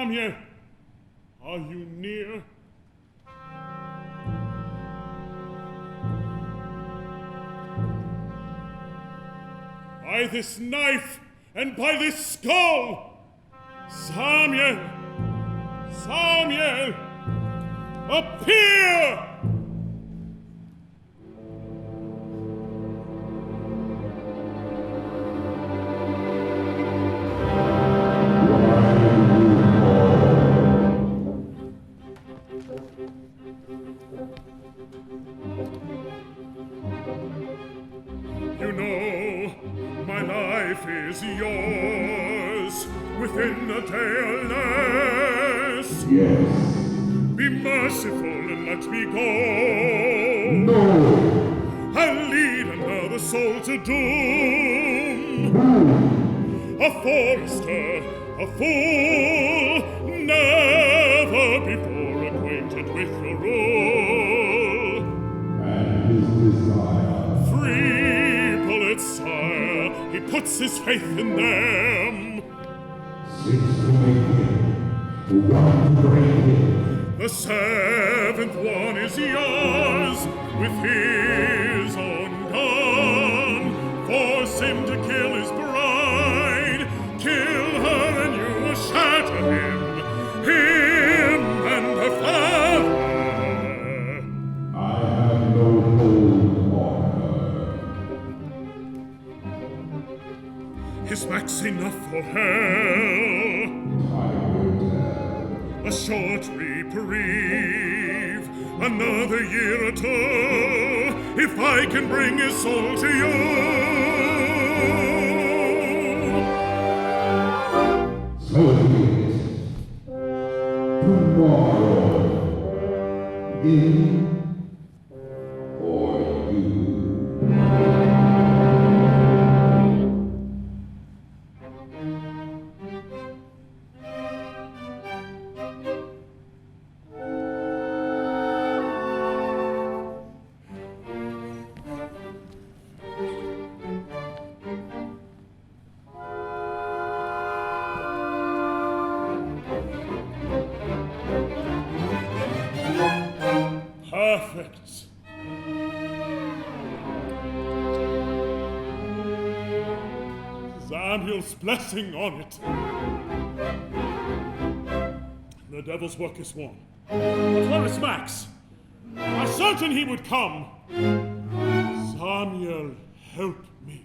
Samuel, are you near? By this knife and by this skull, Samuel, Samuel, appear! You know, my life is yours within a day or less. Yes. Be merciful and let me go. No. I'll lead another soul to doom. Who? A forester, a fool, never before acquainted with your rule. And his desire. Free bullets, sire, he puts his faith in them. Seeks to make him, who want to break him. The seventh one is yours, with his own gun. Force him to kill his bride, kill her and you will shatter him and her father. I have no hold on her. Is Max enough for hell? Time will tell. A short reprieve, another year or two, if I can bring his soul to you. So be it. Tomorrow. Him or you. Perfect. Samuel's blessing on it. The devil's work is won. But where is Max? I was certain he would come. Samuel, help me.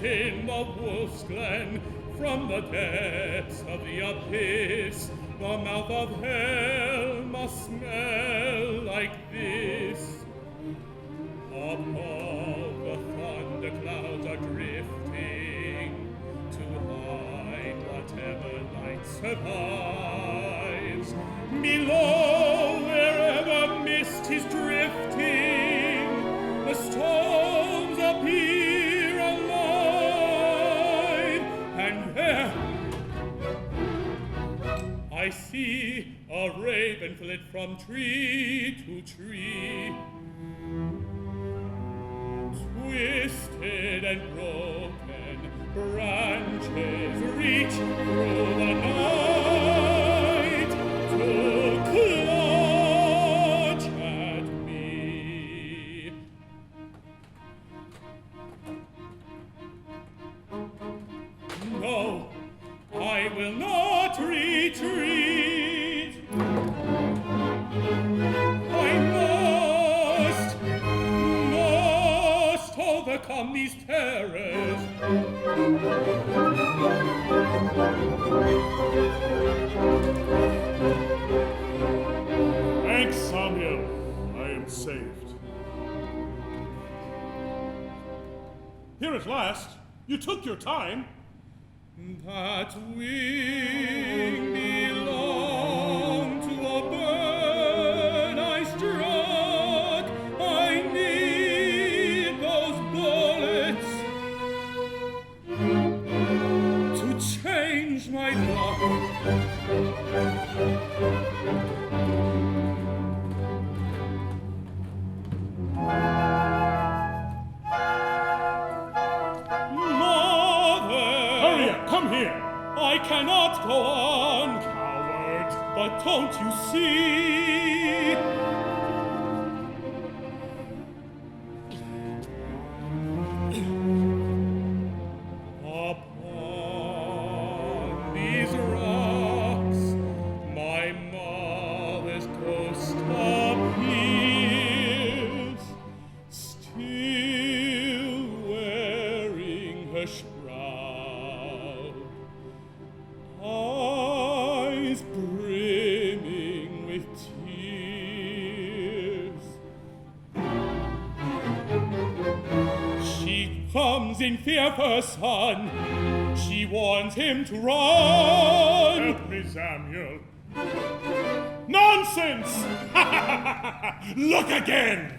In the wolf's glen, from the depths of the abyss, the mouth of hell must smell like this. Above, the thunder clouds are drifting to hide whatever light survives. Below, wherever mist is drifting, the storms appear alive, and there I see a raven flit from tree to tree, twisted and broken branches reach through the night to clutch at me. No, I will not retreat. I must overcome these terrors. And am saved. Here at last, you took your time. That wing belonged to a bird I struck. I need those bullets to change my luck. I cannot go on, coward, but don't you see? Upon these rocks, my mother's ghost appears, still wearing her shroud. Eyes brimming with tears. She comes in fear for her son. She warns him to run. Help me, Samuel. Nonsense! Look again!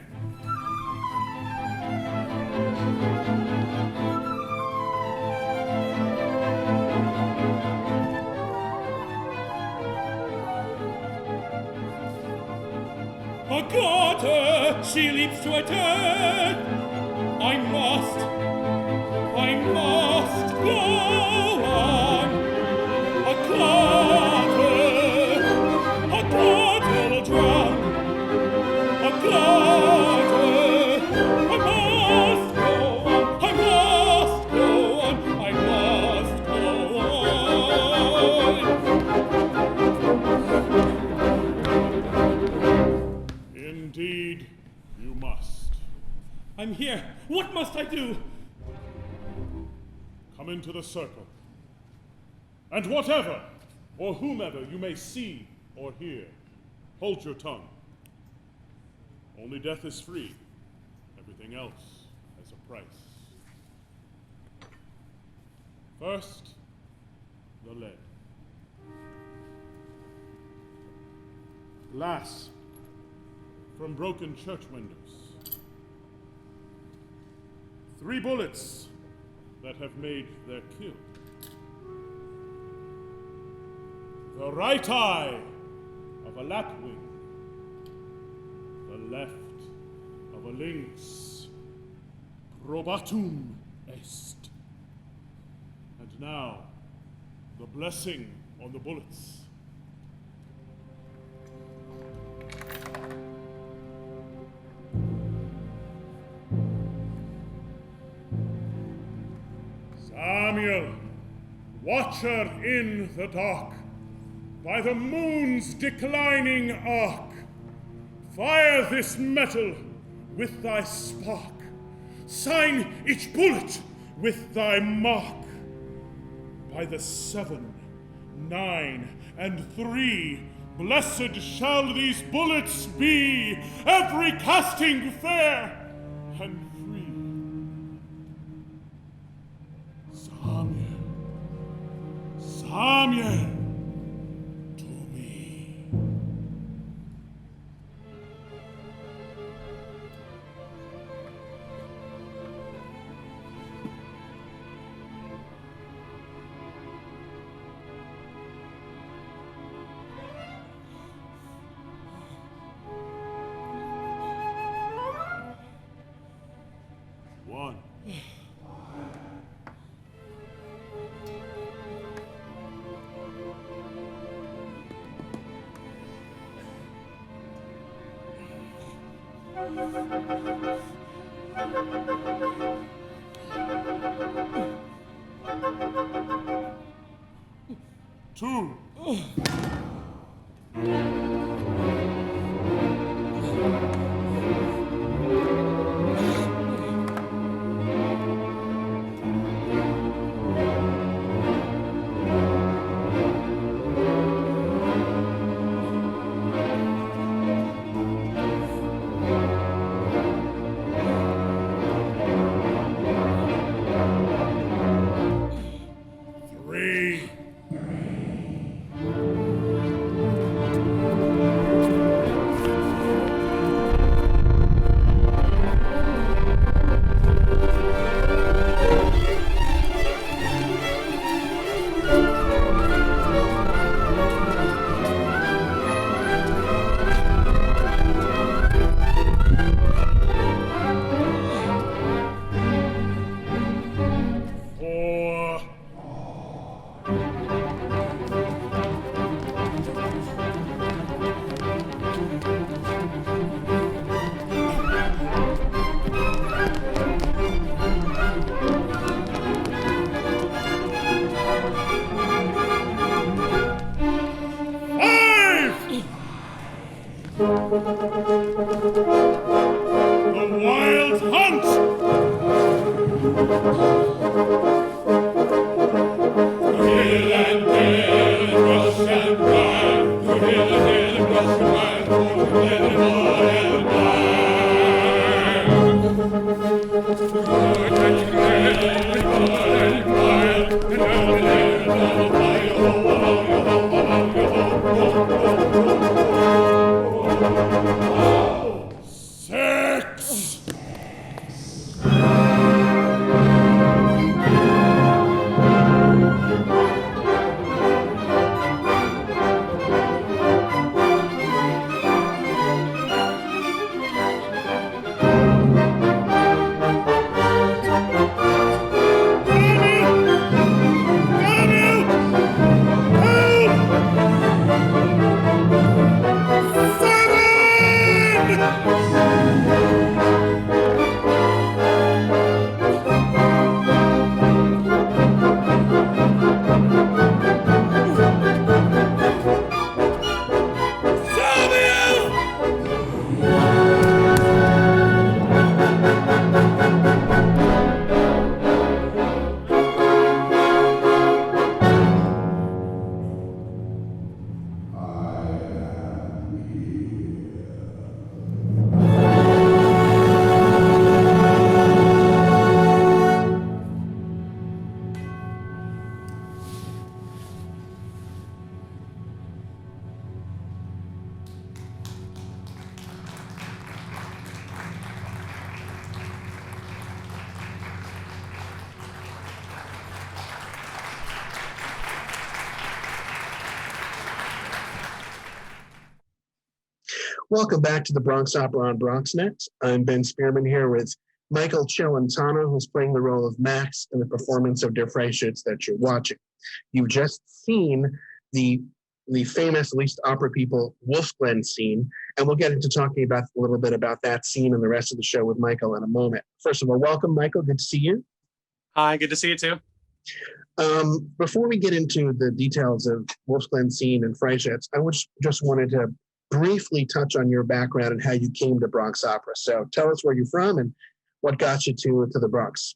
Agatha, she leaps to attack. I must go on. Agatha will drown. Agatha, I must go on. I must go on. I must go on. Indeed, you must. I'm here. What must I do? Come into the circle. And whatever or whomever you may see or hear, hold your tongue. Only death is free. Everything else has a price. First, the lead. Glass from broken church windows. 3 bullets that have made their kill. The right eye of a lapwing, the left of a lynx. Probatum est. And now, the blessing on the bullets. Samuel, watcher in the dark, by the moon's declining arc, fire this metal with thy spark, sign each bullet with thy mark. By the 7, 9, and 3, blessed shall these bullets be, every casting fair and free. Samuel, to me. One. 2. Welcome back to the Bronx Opera on BronxNet. I'm Ben Spearman here with Michael Celentano, who's playing the role of Max in the performance of Der Freischütz that you're watching. You've just seen the famous, at least opera people, Glen scene, and we'll get into talking about a little bit about that scene and the rest of the show with Michael in a moment. First of all, welcome, Michael. Good to see you. Hi, good to see you too. Before we get into the details of Glen scene and Freischütz, I just wanted to briefly touch on your background and how you came to Bronx Opera. So tell us where you're from and what got you to the Bronx.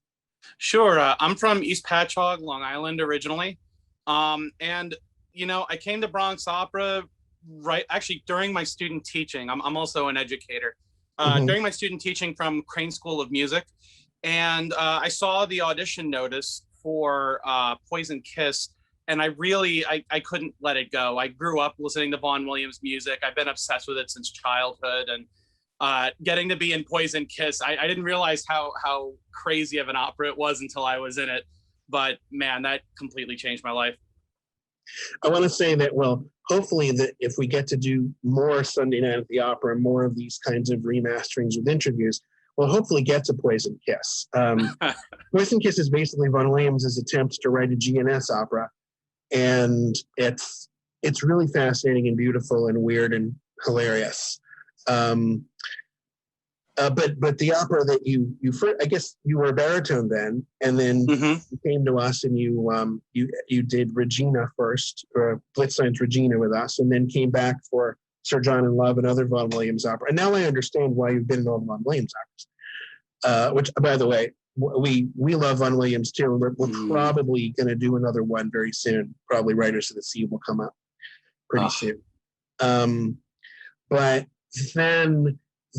Sure. I'm from East Patchogue, Long Island originally. And, you know, I came to Bronx Opera actually during my student teaching. I'm also an educator. During my student teaching from Crane School of Music. And I saw the audition notice for Poison Kiss. And I couldn't let it go. I grew up listening to Vaughan Williams music. I've been obsessed with it since childhood. And getting to be in Poison Kiss, I didn't realize how crazy of an opera it was until I was in it. But man, that completely changed my life. I want to say that, well, hopefully that if we get to do more Sunday Night at the Opera, more of these kinds of remasterings with interviews, we'll hopefully get to Poison Kiss. Poison Kiss is basically Vaughan Williams' attempt to write a GNS opera. And it's really fascinating and beautiful and weird and hilarious. But the opera that you first, I guess you were a baritone then, and then you came to us and you did Regina first, or Blitzstein's Regina with us, and then came back for Sir John in Love and other Vaughan Williams opera. And now I understand why you've been in all the Vaughan Williams operas. Which, by the way, we love Vaughan Williams too. We're probably going to do another one very soon. Probably Riders of the Sea will come up pretty soon. But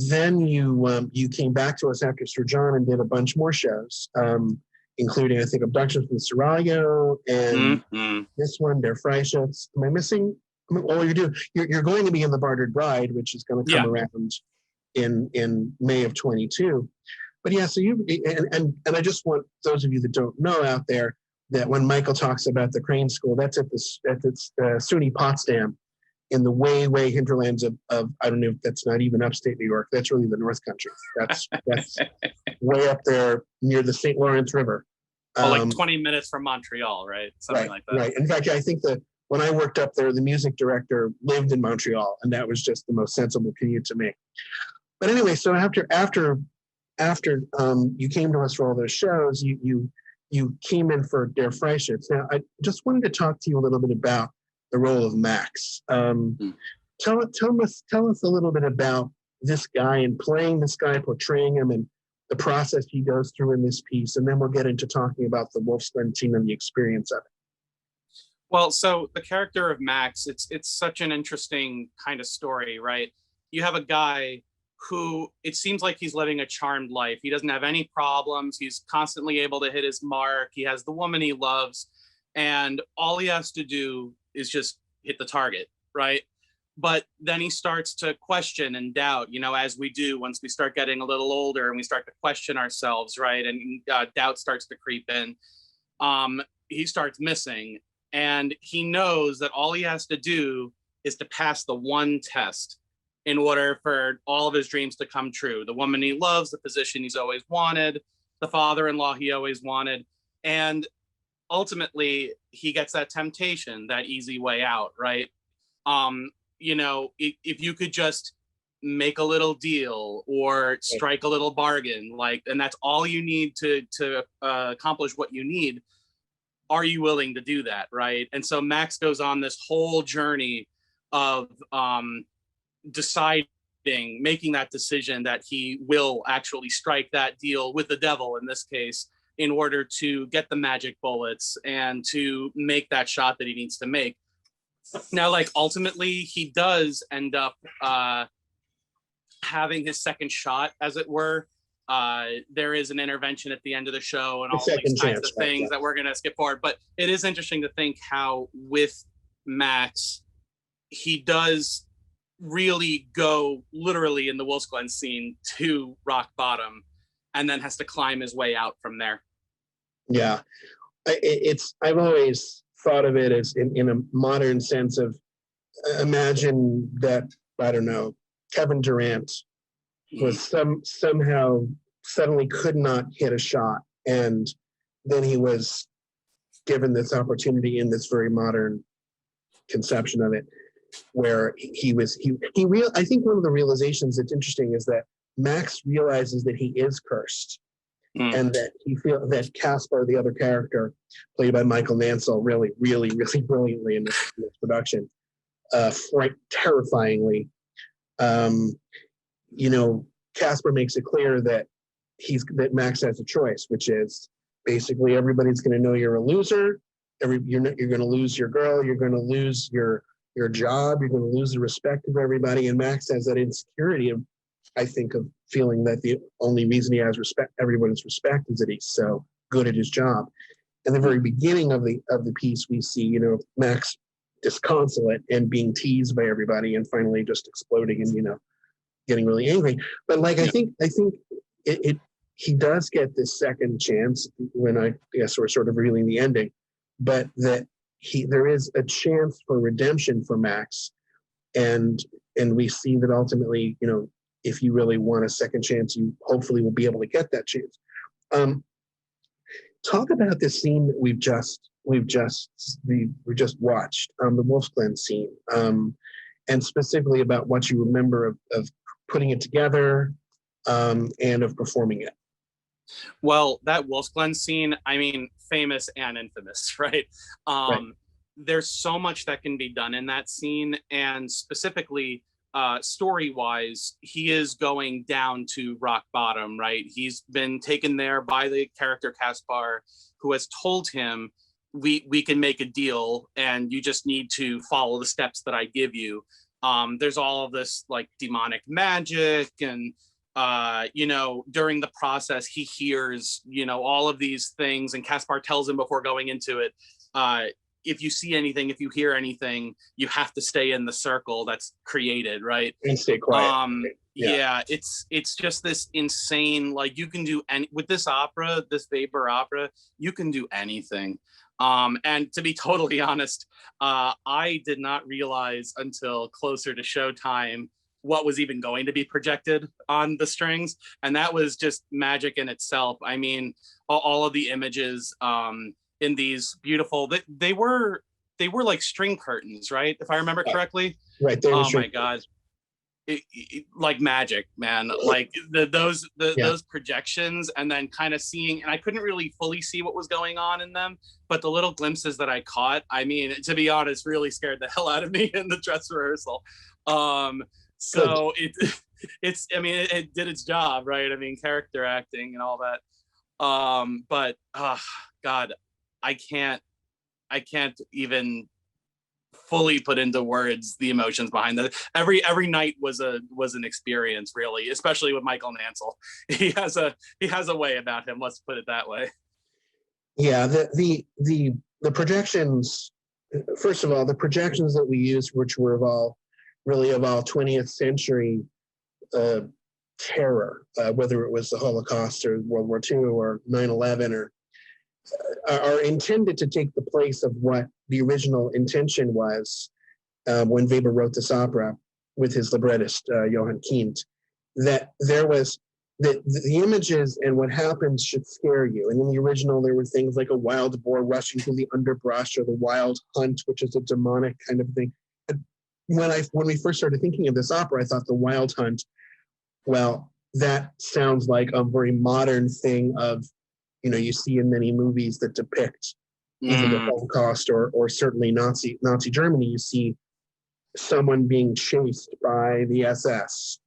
then you came back to us after Sir John and did a bunch more shows, including I think Abduction from the Seraglio and this one, Der Freischutz. Am I missing? You're going to be in The Bartered Bride, which is going to come around in May of 22. But yeah, so and I just want those of you that don't know out there that when Michael talks about the Crane School, that's at SUNY Potsdam in the way hinterlands of I don't know if that's not even upstate New York. That's really the North Country. That's way up there near the St. Lawrence River. Like 20 minutes from Montreal, right? Something like that. Right. In fact, I think that when I worked up there, the music director lived in Montreal, and that was just the most sensible commute to make. But anyway, so after you came to us for all those shows, you came in for Der Freischütz. Now, I just wanted to talk to you a little bit about the role of Max. Tell us a little bit about this guy and playing this guy, portraying him, and the process he goes through in this piece, and then we'll get into talking about the Wolfsglen scene and the experience of it. Well, so the character of Max, it's such an interesting kind of story, right? You have a guy who it seems like he's living a charmed life. He doesn't have any problems. He's constantly able to hit his mark. He has the woman he loves, and all he has to do is just hit the target, right? But then he starts to question and doubt, as we do once we start getting a little older and we start to question ourselves, right? And doubt starts to creep in. He starts missing, and he knows that all he has to do is to pass the one test in order for all of his dreams to come true. The woman he loves, the position he's always wanted, the father-in-law he always wanted. And ultimately, he gets that temptation, that easy way out, right? If you could just make a little deal or strike a little bargain, and that's all you need to accomplish what you need, are you willing to do that, right? And so Max goes on this whole journey of making that decision that he will actually strike that deal with the devil in this case, in order to get the magic bullets and to make that shot that he needs to make. Now, ultimately, he does end up having his second shot, as it were. There is an intervention at the end of the show and all these kinds of things that we're going to skip forward. But it is interesting to think how with Max, he does really go literally in the Wolf's Glen scene to rock bottom and then has to climb his way out from there. Yeah. I've always thought of it as in a modern sense of, imagine that, I don't know, Kevin Durant was somehow suddenly could not hit a shot, and then he was given this opportunity in this very modern conception of it, where I think one of the realizations that's interesting is that Max realizes that he is cursed, and that he feels that Caspar, the other character played by Michael Mansell, really, really, really brilliantly in this production, terrifyingly. Caspar makes it clear that Max has a choice, which is basically everybody's going to know you're a loser. You're going to lose your girl. You're going to lose your job. You're going to lose the respect of everybody. And Max has that insecurity of feeling that the only reason he has everybody's respect is that he's so good at his job. In the very beginning of the piece, we see, Max disconsolate and being teased by everybody, and finally just exploding and getting really angry. But I think he does get this second chance when I guess we're sort of revealing the ending, but that there is a chance for redemption for Max, and we see that ultimately, if you really want a second chance, you hopefully will be able to get that chance. Talk about this scene that we just watched, the Wolf's Glen scene, and specifically about what you remember of putting it together and of performing it. Well, that Wolf's Glen scene, famous and infamous, right? Right. There's so much that can be done in that scene, and specifically story-wise, he is going down to rock bottom, right? He's been taken there by the character Caspar, who has told him, we can make a deal, and you just need to follow the steps that I give you. There's all of this demonic magic, and during the process, he hears, all of these things, and Caspar tells him before going into it, if you see anything, if you hear anything, you have to stay in the circle that's created, right? And stay quiet. Yeah, it's just this insane, you can do with this opera, this Weber opera, you can do anything. And to be totally honest, I did not realize until closer to showtime what was even going to be projected on the strings. And that was just magic in itself. All of the images in these beautiful, they were like string curtains, right? If I remember correctly. Right. Oh my God. Like magic, man. Those projections, and then kind of seeing, and I couldn't really fully see what was going on in them, but the little glimpses that I caught, to be honest, really scared the hell out of me in the dress rehearsal. So it did its job, right? Character acting and all that. But God, I can't even fully put into words the emotions behind that. Every night was an experience, really, especially with Michael Nansel. He has a way about him. Let's put it that way. Yeah, the projections. First of all, the projections that we used, which were really of all 20th century terror, whether it was the Holocaust or World War II or 9/11, or are intended to take the place of what the original intention was when Weber wrote this opera with his librettist Johann Kind. That there was the images and what happens should scare you. And in the original, there were things like a wild boar rushing through the underbrush, or the wild hunt, which is a demonic kind of thing. When we first started thinking of this opera, I thought the wild hunt, well, that sounds like a very modern thing of, you see in many movies that depict either the Holocaust or certainly Nazi Germany. You see someone being chased by the SS.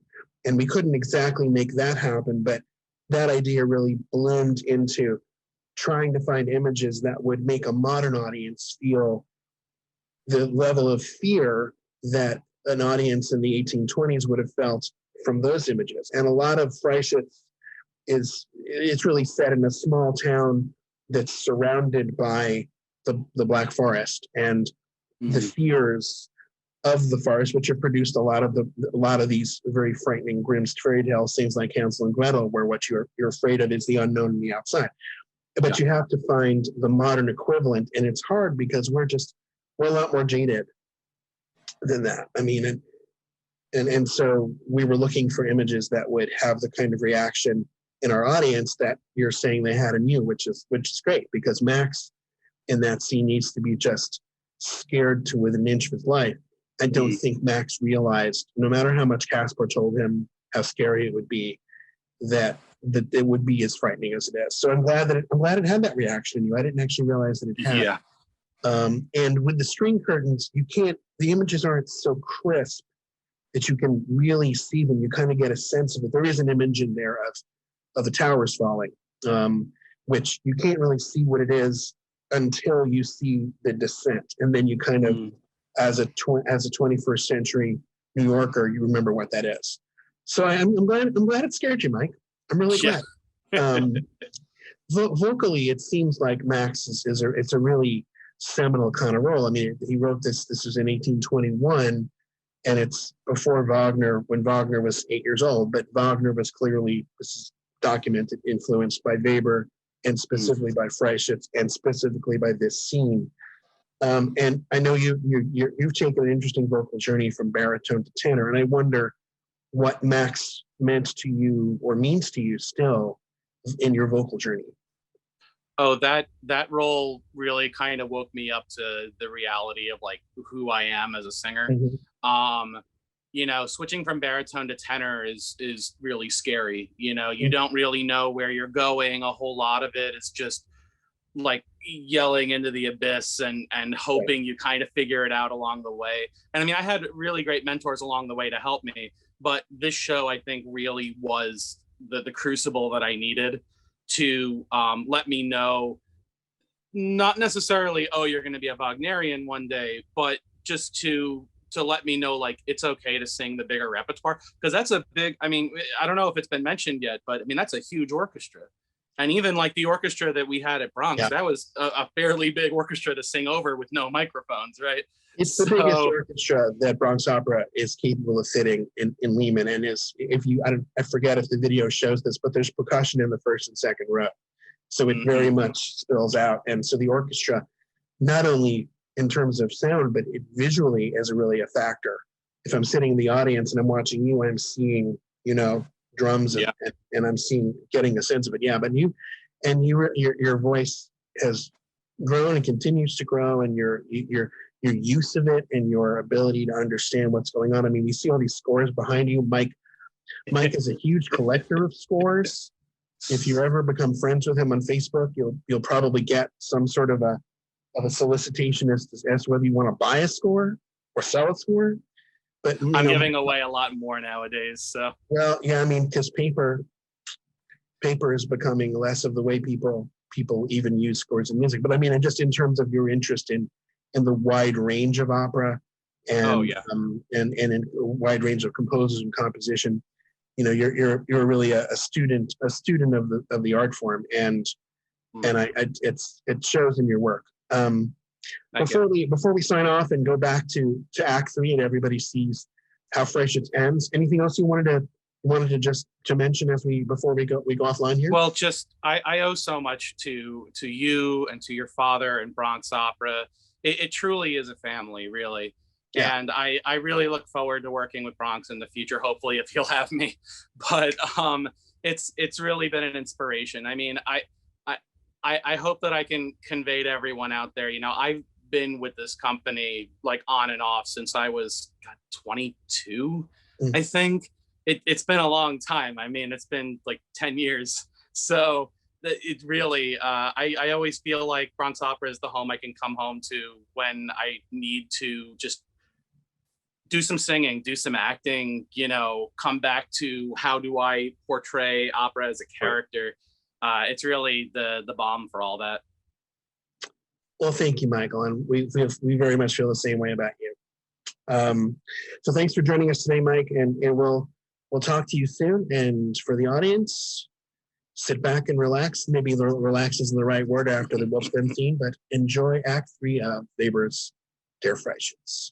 And we couldn't exactly make that happen, but that idea really bloomed into trying to find images that would make a modern audience feel the level of fear that an audience in the 1820s would have felt from those images. And a lot of Freischütz it's really set in a small town that's surrounded by the Black Forest and the fears of the forest, which have produced a lot of these very frightening, grim fairy tales, things like Hansel and Gretel, where what you're afraid of is the unknown and the outside. But you have to find the modern equivalent, and it's hard because we're a lot more jaded than that. I mean, and so we were looking for images that would have the kind of reaction in our audience that you're saying they had in you, which is great, because Max in that scene needs to be just scared to within an inch of his life. I don't think Max realized, no matter how much Caspar told him how scary it would be, that it would be as frightening as it is. So I'm glad it had that reaction in you. I didn't actually realize that it had. Yeah. And with the string curtains, the images aren't so crisp that you can really see them. You kind of get a sense of it. There is an image in there of the towers falling, which you can't really see what it is until you see the descent, and then you kind of, as a 21st century New Yorker, you remember what that is. So I'm glad it scared you, Mike. I'm really glad. Vocally, it seems like Max it's a really seminal kind of role. I mean, he wrote this was in 1821, and it's before Wagner, when Wagner was 8 years old, but Wagner was clearly, this is documented, influenced by Weber, and specifically by Freischütz, and specifically by this scene. And I know you've taken an interesting vocal journey from baritone to tenor, and I wonder what Max meant to you or means to you still in your vocal journey. Oh, that role really kind of woke me up to the reality of like who I am as a singer. Switching from baritone to tenor is really scary. You don't really know where you're going. A whole lot of it is just like yelling into the abyss and hoping you kind of figure it out along the way. And I mean, I had really great mentors along the way to help me, but this show, I think, really was the crucible that I needed to let me know, not necessarily, oh, you're going to be a Wagnerian one day, but just to let me know, like, it's okay to sing the bigger repertoire, because that's a big, I mean, I don't know if it's been mentioned yet, but I mean, that's a huge orchestra. And even like the orchestra that we had at Bronx, that was a fairly big orchestra to sing over with no microphones, right? It's the biggest orchestra that Bronx Opera is capable of fitting in Lehman, and I forget if the video shows this, but there's percussion in the first and second row, so it very much spills out. And so the orchestra, not only in terms of sound, but it visually is really a factor. If I'm sitting in the audience and I'm watching you, I'm seeing drums and I'm getting a sense of it. Yeah, but your voice has grown and continues to grow, and your use of it and your ability to understand what's going on. I mean, you see all these scores behind you. Mike is a huge collector of scores. If you ever become friends with him on Facebook, you'll probably get some sort of a solicitation as to whether you want to buy a score or sell a score. But I'm giving away a lot more nowadays. So well, yeah, I mean, because paper is becoming less of the way people even use scores in music. But I mean, just in terms of your interest in the wide range of opera, and and in a wide range of composers and composition. You're really a student of the art form, and it shows in your work. Before we sign off and go back to Act 3 and everybody sees how Freischutz ends, anything else you wanted to mention before we go offline here? Well, just I owe so much to you and to your father and Bronx Opera. It truly is a family, really. Yeah. And I really look forward to working with Bronx in the future, hopefully, if you'll have me. But it's really been an inspiration. I mean, I hope that I can convey to everyone out there, I've been with this company like on and off since I was 22, I think. It's been a long time. I mean, it's been like 10 years. So it really, I always feel like Bronx Opera is the home I can come home to when I need to just do some singing, do some acting, come back to how do I portray opera as a character. It's really the bomb for all that. Well, thank you, Michael. And we very much feel the same way about you. So thanks for joining us today, Mike. And we'll talk to you soon. And for the audience, sit back and relax. Maybe relax isn't the right word after the Wolfsburg scene, but enjoy Act 3 of Weber's Der Freischütz.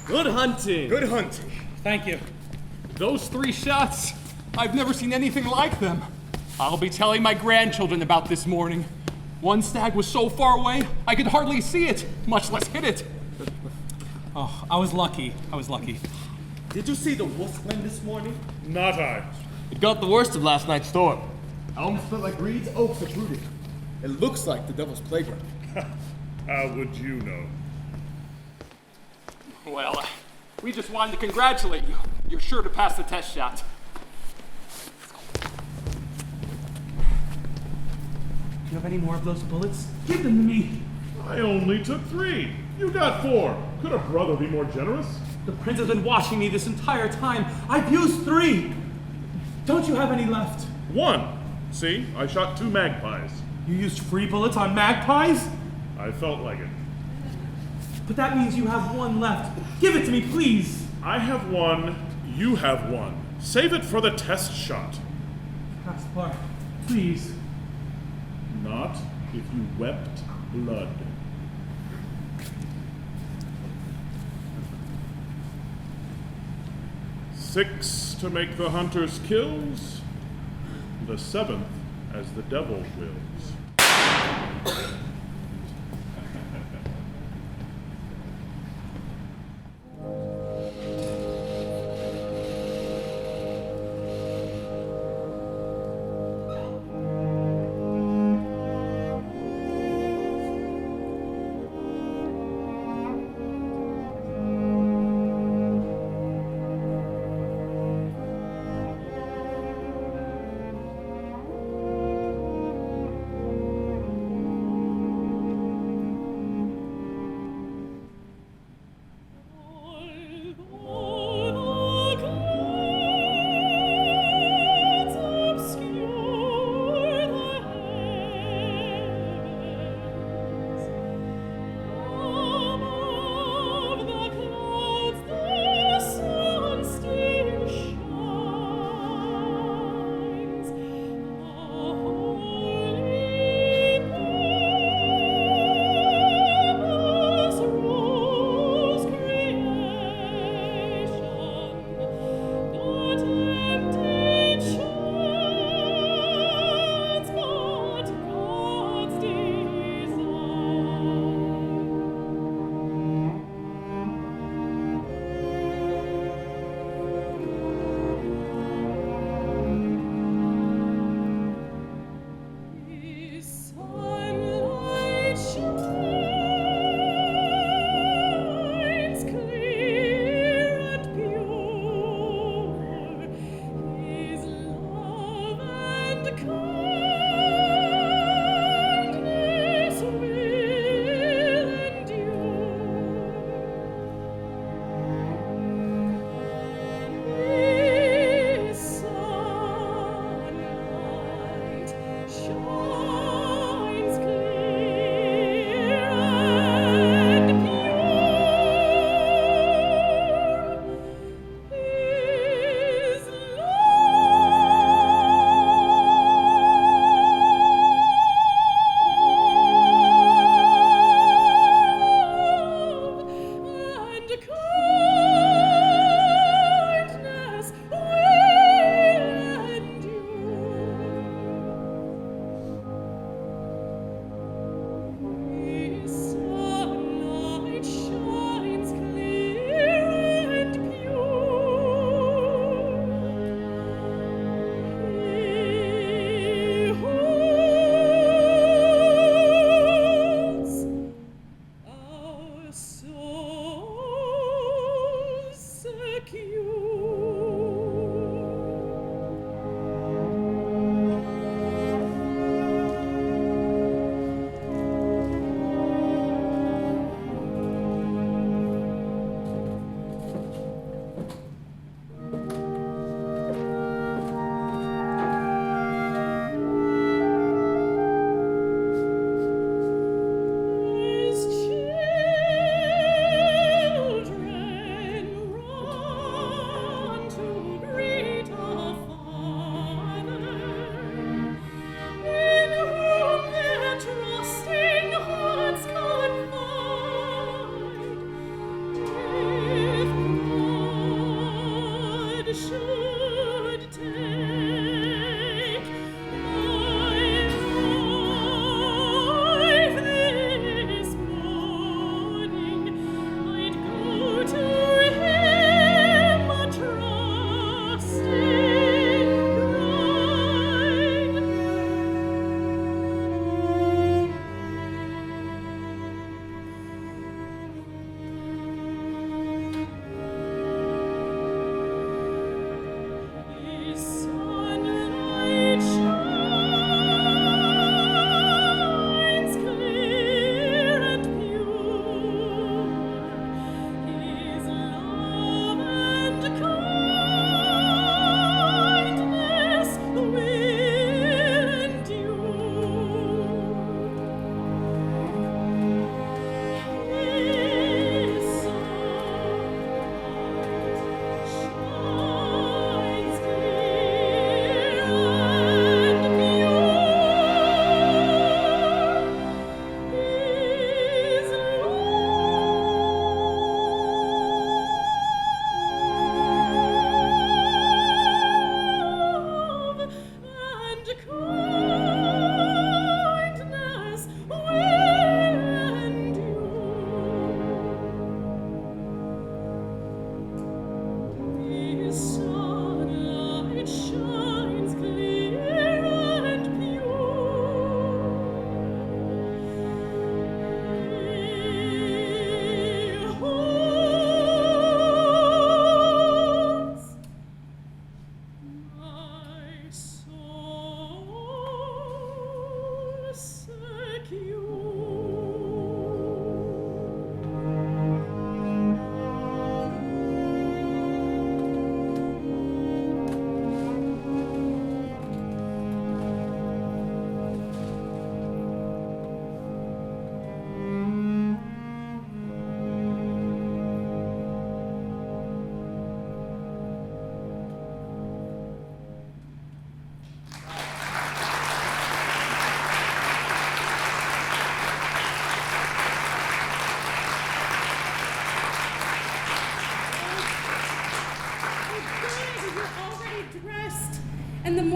Good hunting. Good hunting. Thank you. Those 3 shots, I've never seen anything like them. I'll be telling my grandchildren about this morning. One stag was so far away, I could hardly see it, much less hit it. Oh, I was lucky. Did you see the wolf Glen this morning? Not I. It got the worst of last night's storm. Elms felt like reeds, oaks uprooted. It looks like the devil's playground. How would you know? Well, we just wanted to congratulate you. You're sure to pass the test shot. Do you have any more of those bullets? Give them to me. I only took 3. You got 4. Could a brother be more generous? The prince has been watching me this entire time. I've used 3. Don't you have any left? 1. See, I shot 2 magpies. You used free bullets on magpies? I felt like it. But that means you have 1 left. Give it to me, please. I have 1. You have 1. Save it for the test shot. Caspar, please. Not if you wept blood. Six to make the hunter's kills, the 7th as the devil wills.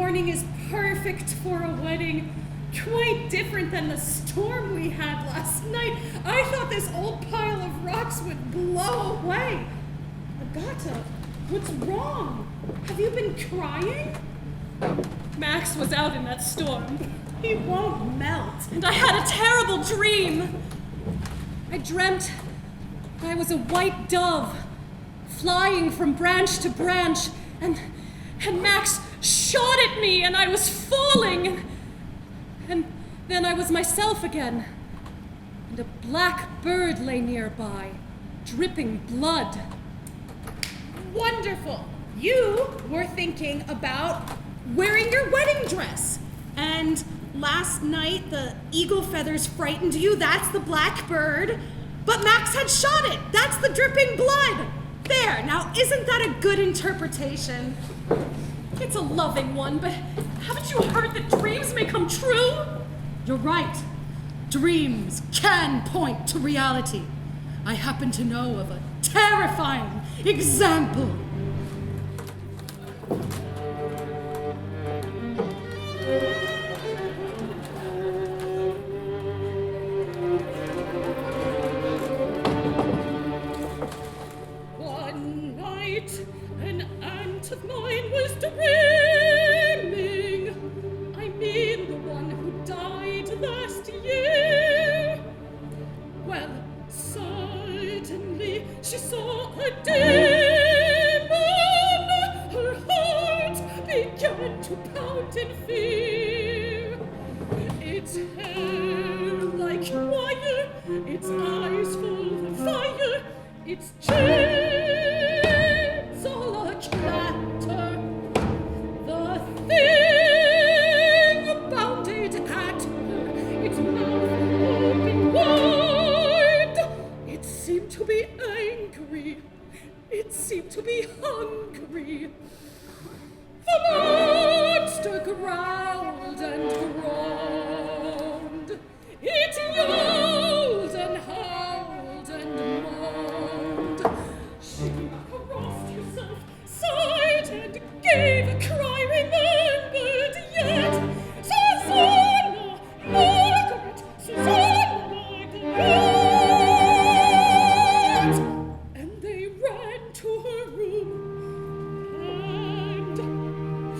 morning is perfect for a wedding. Quite different than the storm we had last night. I thought this old pile of rocks would blow away. Agatha, what's wrong? Have you been crying? Max was out in that storm. He won't melt. And I had a terrible dream. I dreamt I was a white dove flying from branch to branch, and Max shot at me and I was falling. And then I was myself again. And a black bird lay nearby, dripping blood. Wonderful. You were thinking about wearing your wedding dress. And last night the eagle feathers frightened you. That's the black bird. But Max had shot it. That's the dripping blood. There. Now, isn't that a good interpretation? It's a loving one, but haven't you heard that dreams may come true? You're right. Dreams can point to reality. I happen to know of a terrifying example. One night, an aunt of mine was dreaming. I mean the one who died last year. Well, suddenly she saw a demon. Her heart began to pound in fear. Its hair like wire, its eyes full of fire, its chains all a clatter. The thing bounded at her, its mouth open wide. It seemed to be angry. It seemed to be hungry. The monster growled and groaned. It yelled and howled and moaned. She crossed herself, sighed and gave a cry, remembered yet. Susanna, Margaret, Susanna, Margaret. And they ran to her room. And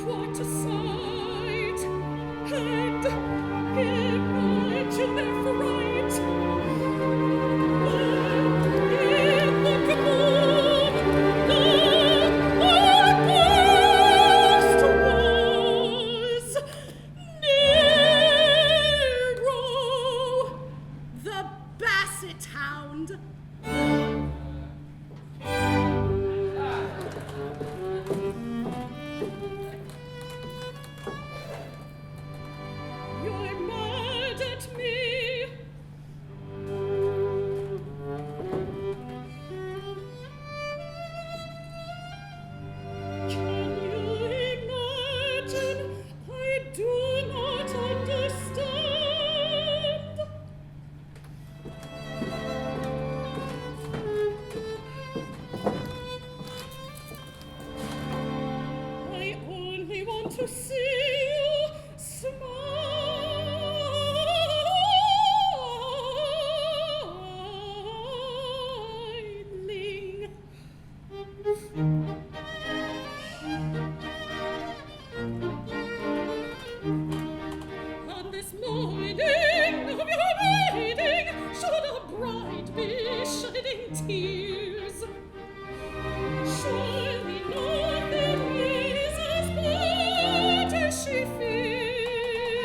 what a sight! And imagine their fright! In the gloom, the ghost was Nero, the basset hound. You're mad at me. Can you imagine? I do not understand. I only want to see you smiling. On this morning of your wedding, should a bride be shedding tears? Surely nothing is as bad as she fears.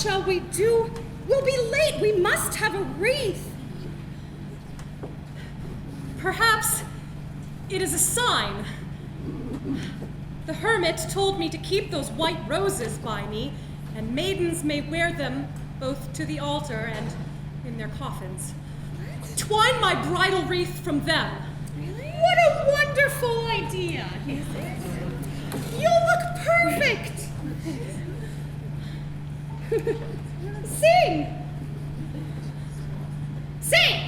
shall we do? We'll be late. We must have a wreath. Perhaps it is a sign. The hermit told me to keep those white roses by me, and maidens may wear them both to the altar and in their coffins. Twine my bridal wreath from them. What a wonderful idea, is it? You'll look perfect. Sing! Sing!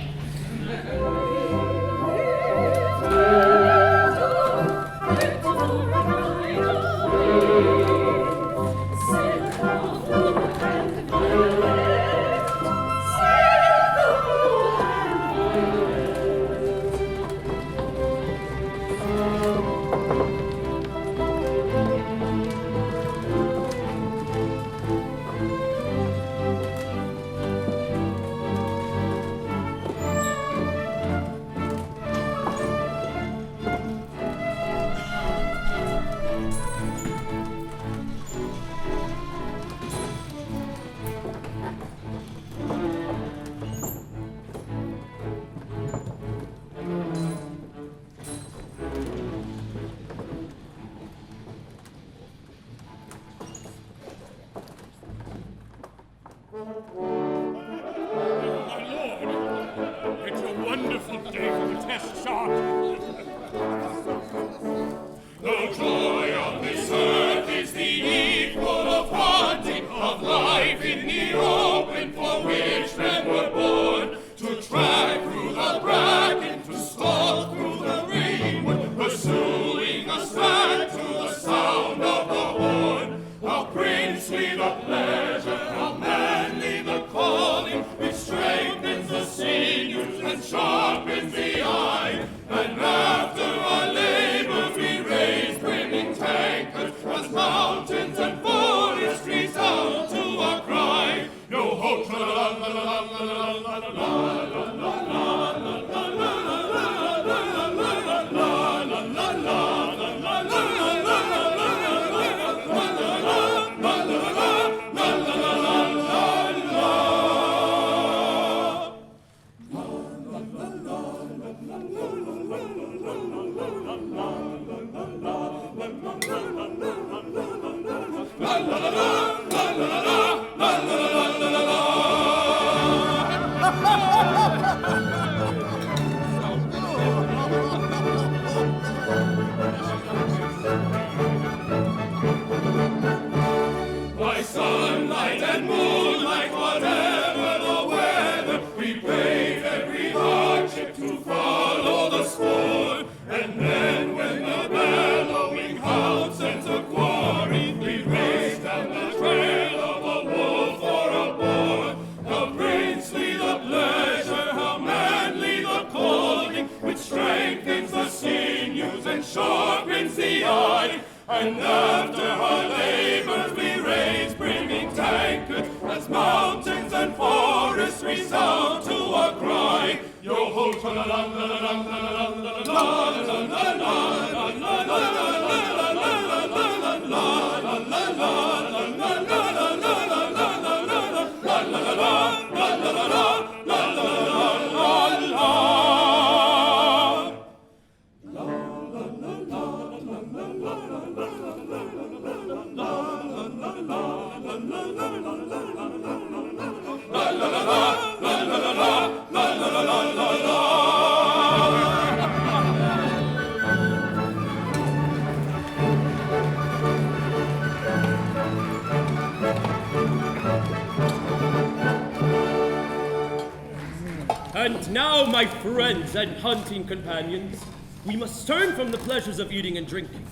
And now, my friends and hunting companions, we must turn from the pleasures of eating and drinking.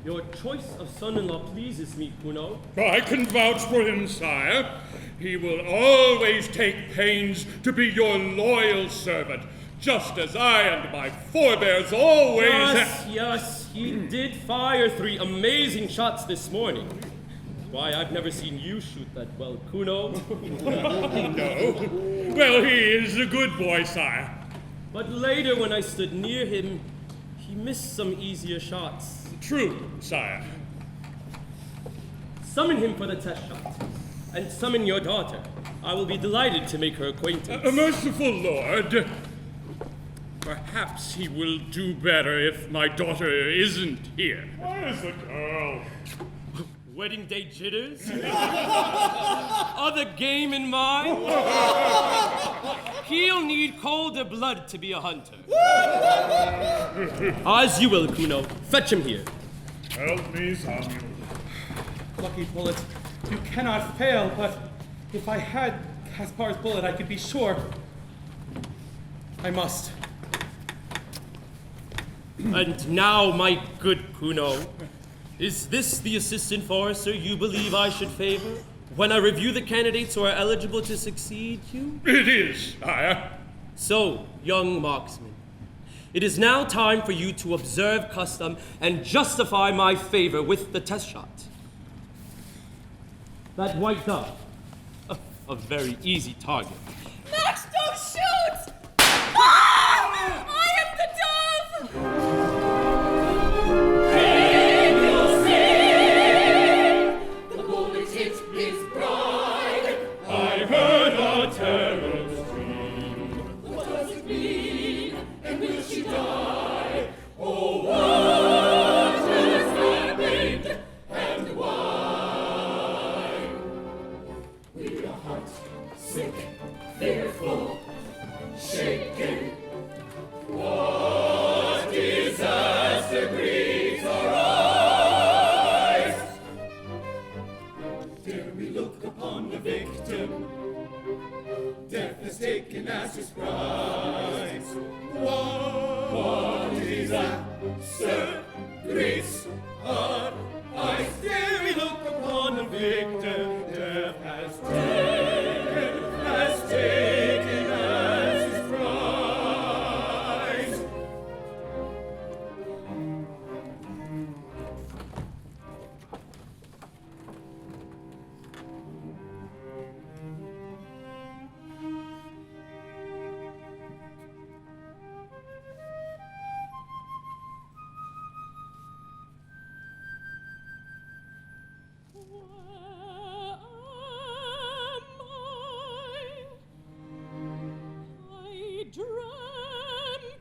Your choice of son-in-law pleases me, Kuno. I can vouch for him, sire. He will always take pains to be your loyal servant, just as I and my forebears always Yes, he did fire 3 amazing shots this morning. Why, I've never seen you shoot that well, Kuno. No. Well, he is a good boy, sire. But later, when I stood near him, he missed some easier shots. True, sire. Summon him for the test shot, and summon your daughter. I will be delighted to make her acquaintance. A merciful lord. Perhaps he will do better if my daughter isn't here. Where is the girl? Wedding day jitters? Other game in mind? He'll need colder blood to be a hunter. As you will, Kuno. Fetch him here. Help me, Samuel. Lucky bullet, you cannot fail, but if I had Caspar's bullet, I could be sure. I must. And now, my good Kuno, is this the assistant forester you believe I should favor when I review the candidates who are eligible to succeed you? It is, sire. So, young marksman, it is now time for you to observe custom and justify my favor with the test shot. That white dove, a very easy target. Max, don't shoot! Ah! I am the dove!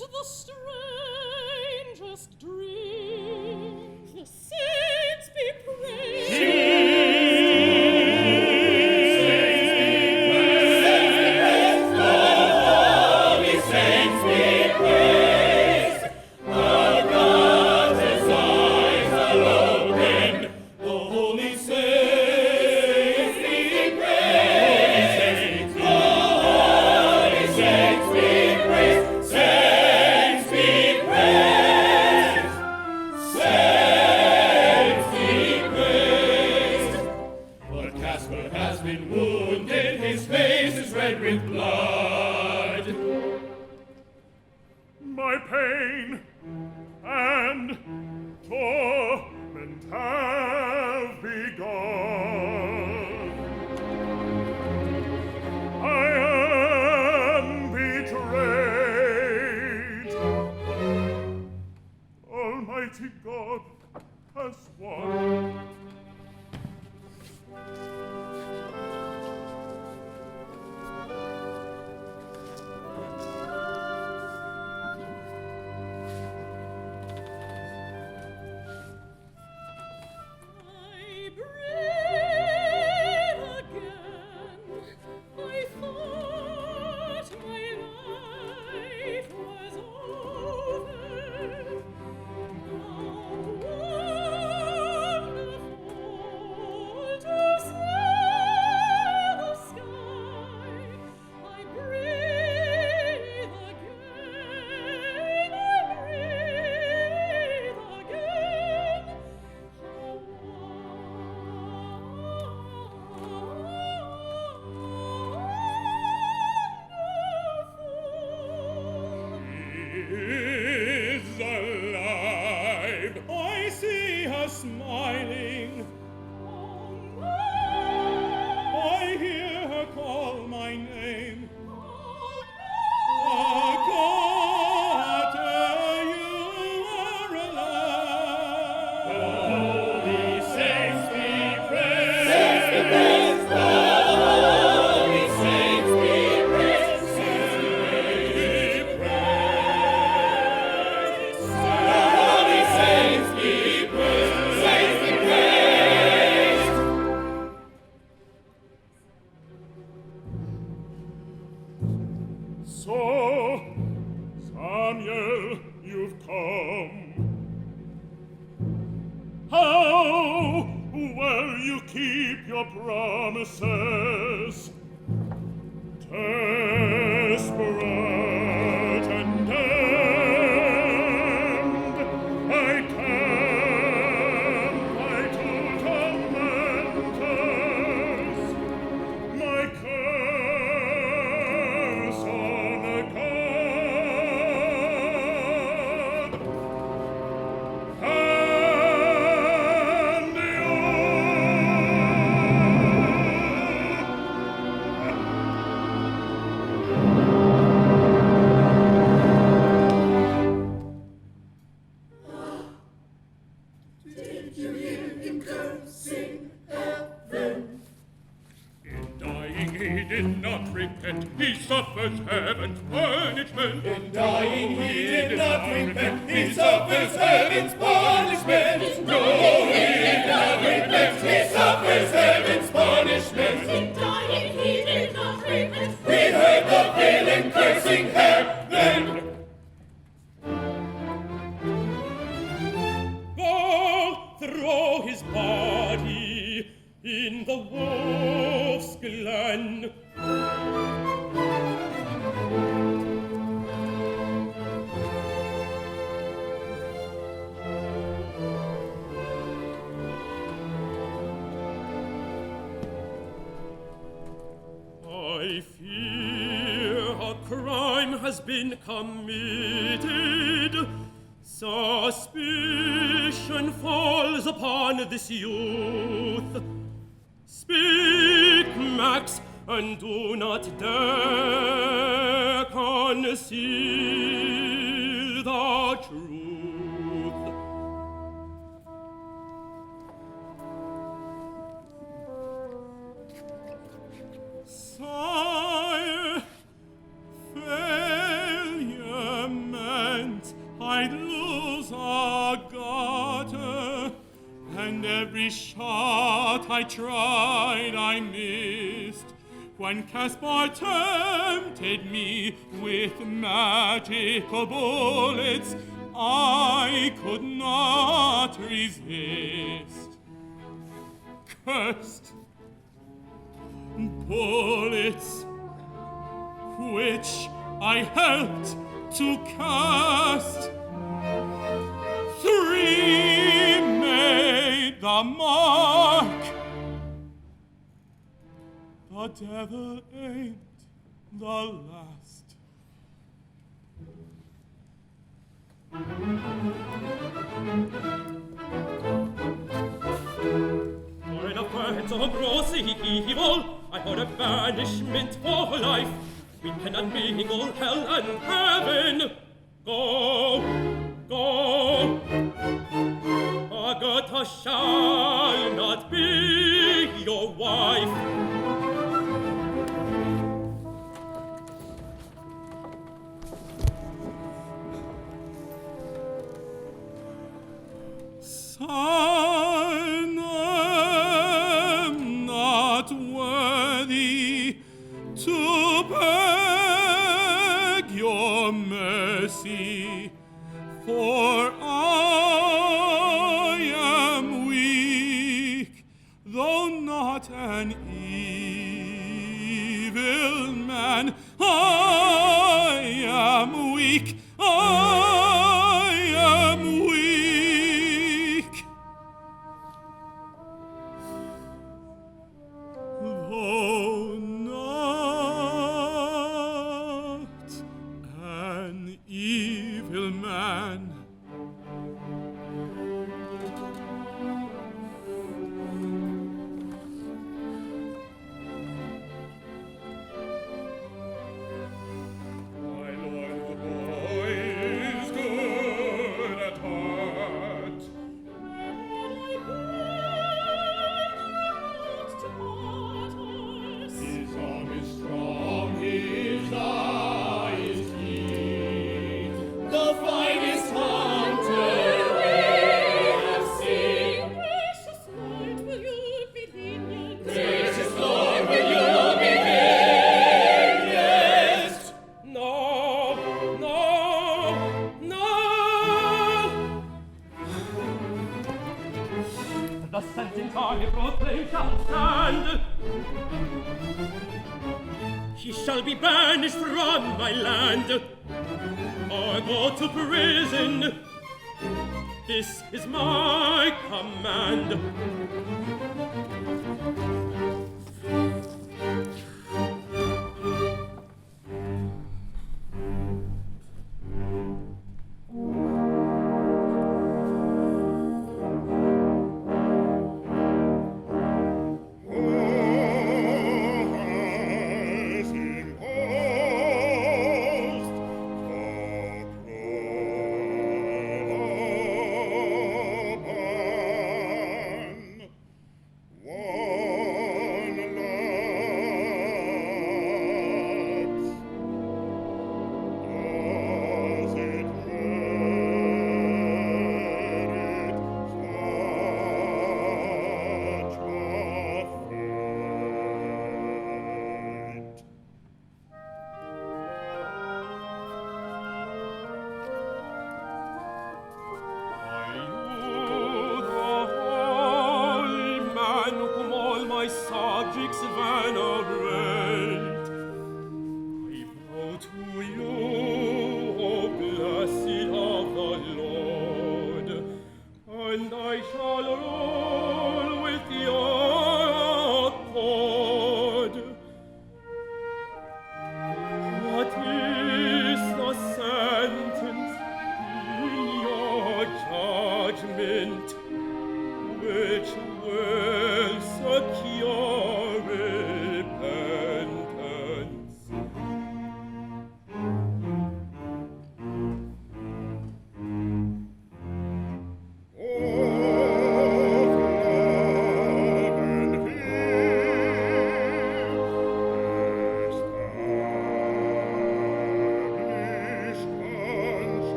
The strangest dream. The saints be praised. So, Samuel, you've come. How will you keep your promises? Desperate and damned, I came by two tormentors, my curse on a God, and Did you hear him cursing heaven? In dying he did not repent, he suffers heaven's punishment. In dying he did not repent, he suffers heaven's punishment. No, he did not repent, he suffers heaven's punishment. In dying he did not repent. We heard the villain cursing heaven. Go throw his body in the wolf's glen. I fear a crime has been committed. Suspicion falls upon this youth. Speak, Max, and do not dare conceal the truth. Sire, failure meant I'd lose Agatha, and every shot I tried I missed. When Caspar tempted me with magical bullets, I could not resist. Cursed bullets, which I helped to cast, 3 made the mark. The devil ain't the last. For an offense of gross evil, I order banishment for life. We cannot mingle hell and heaven. Go, go. Agatha shall not be your wife. Son, I'm not worthy to beg your mercy, for I am weak, though not an evil man. I am weak, I am weak. Though not an evil man. My lord, the boy and I proclaim shall stand. He shall be banished from my land, or go to prison. This is my command.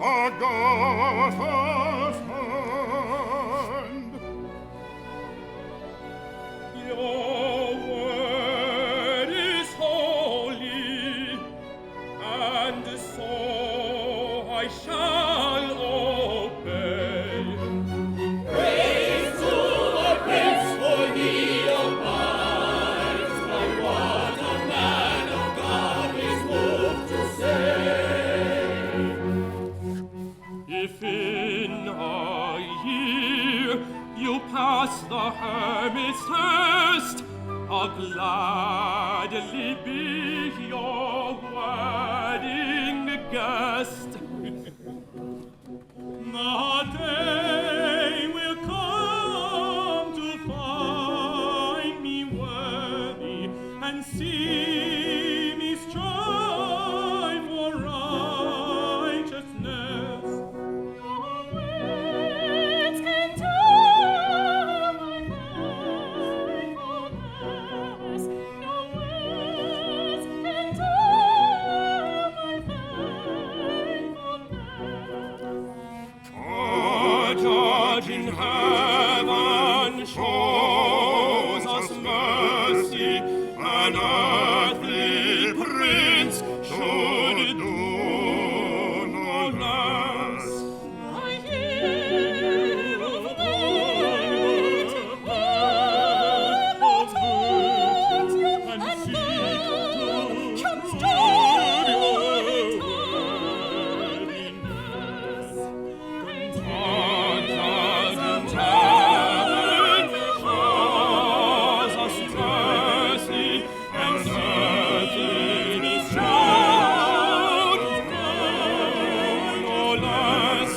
Agatha's hand. Your word is holy, and so I shall obey. Praise to our Prince, for he abides by what a man of God is moved to say. thirst, I'll gladly be your wedding guest. The day will come to find me worthy and see me strive for righteousness. No words can tell my faithfulness. No words can tell my faithfulness. Our judge in heaven shows us mercy, an earthly prince should do no less. I hear of late God's words, and then comes joy and happiness. Our judge in heaven shows us mercy, and earthly should do no less.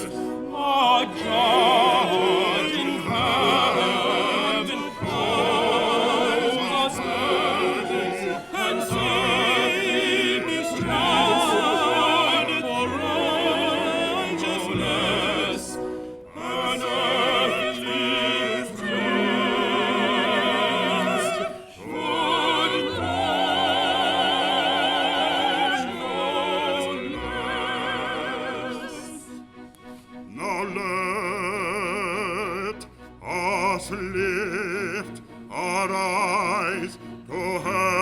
Our judge in heaven shows us mercy, and earthly strive for righteousness. An earthly prince should Now let us lift our eyes to heaven.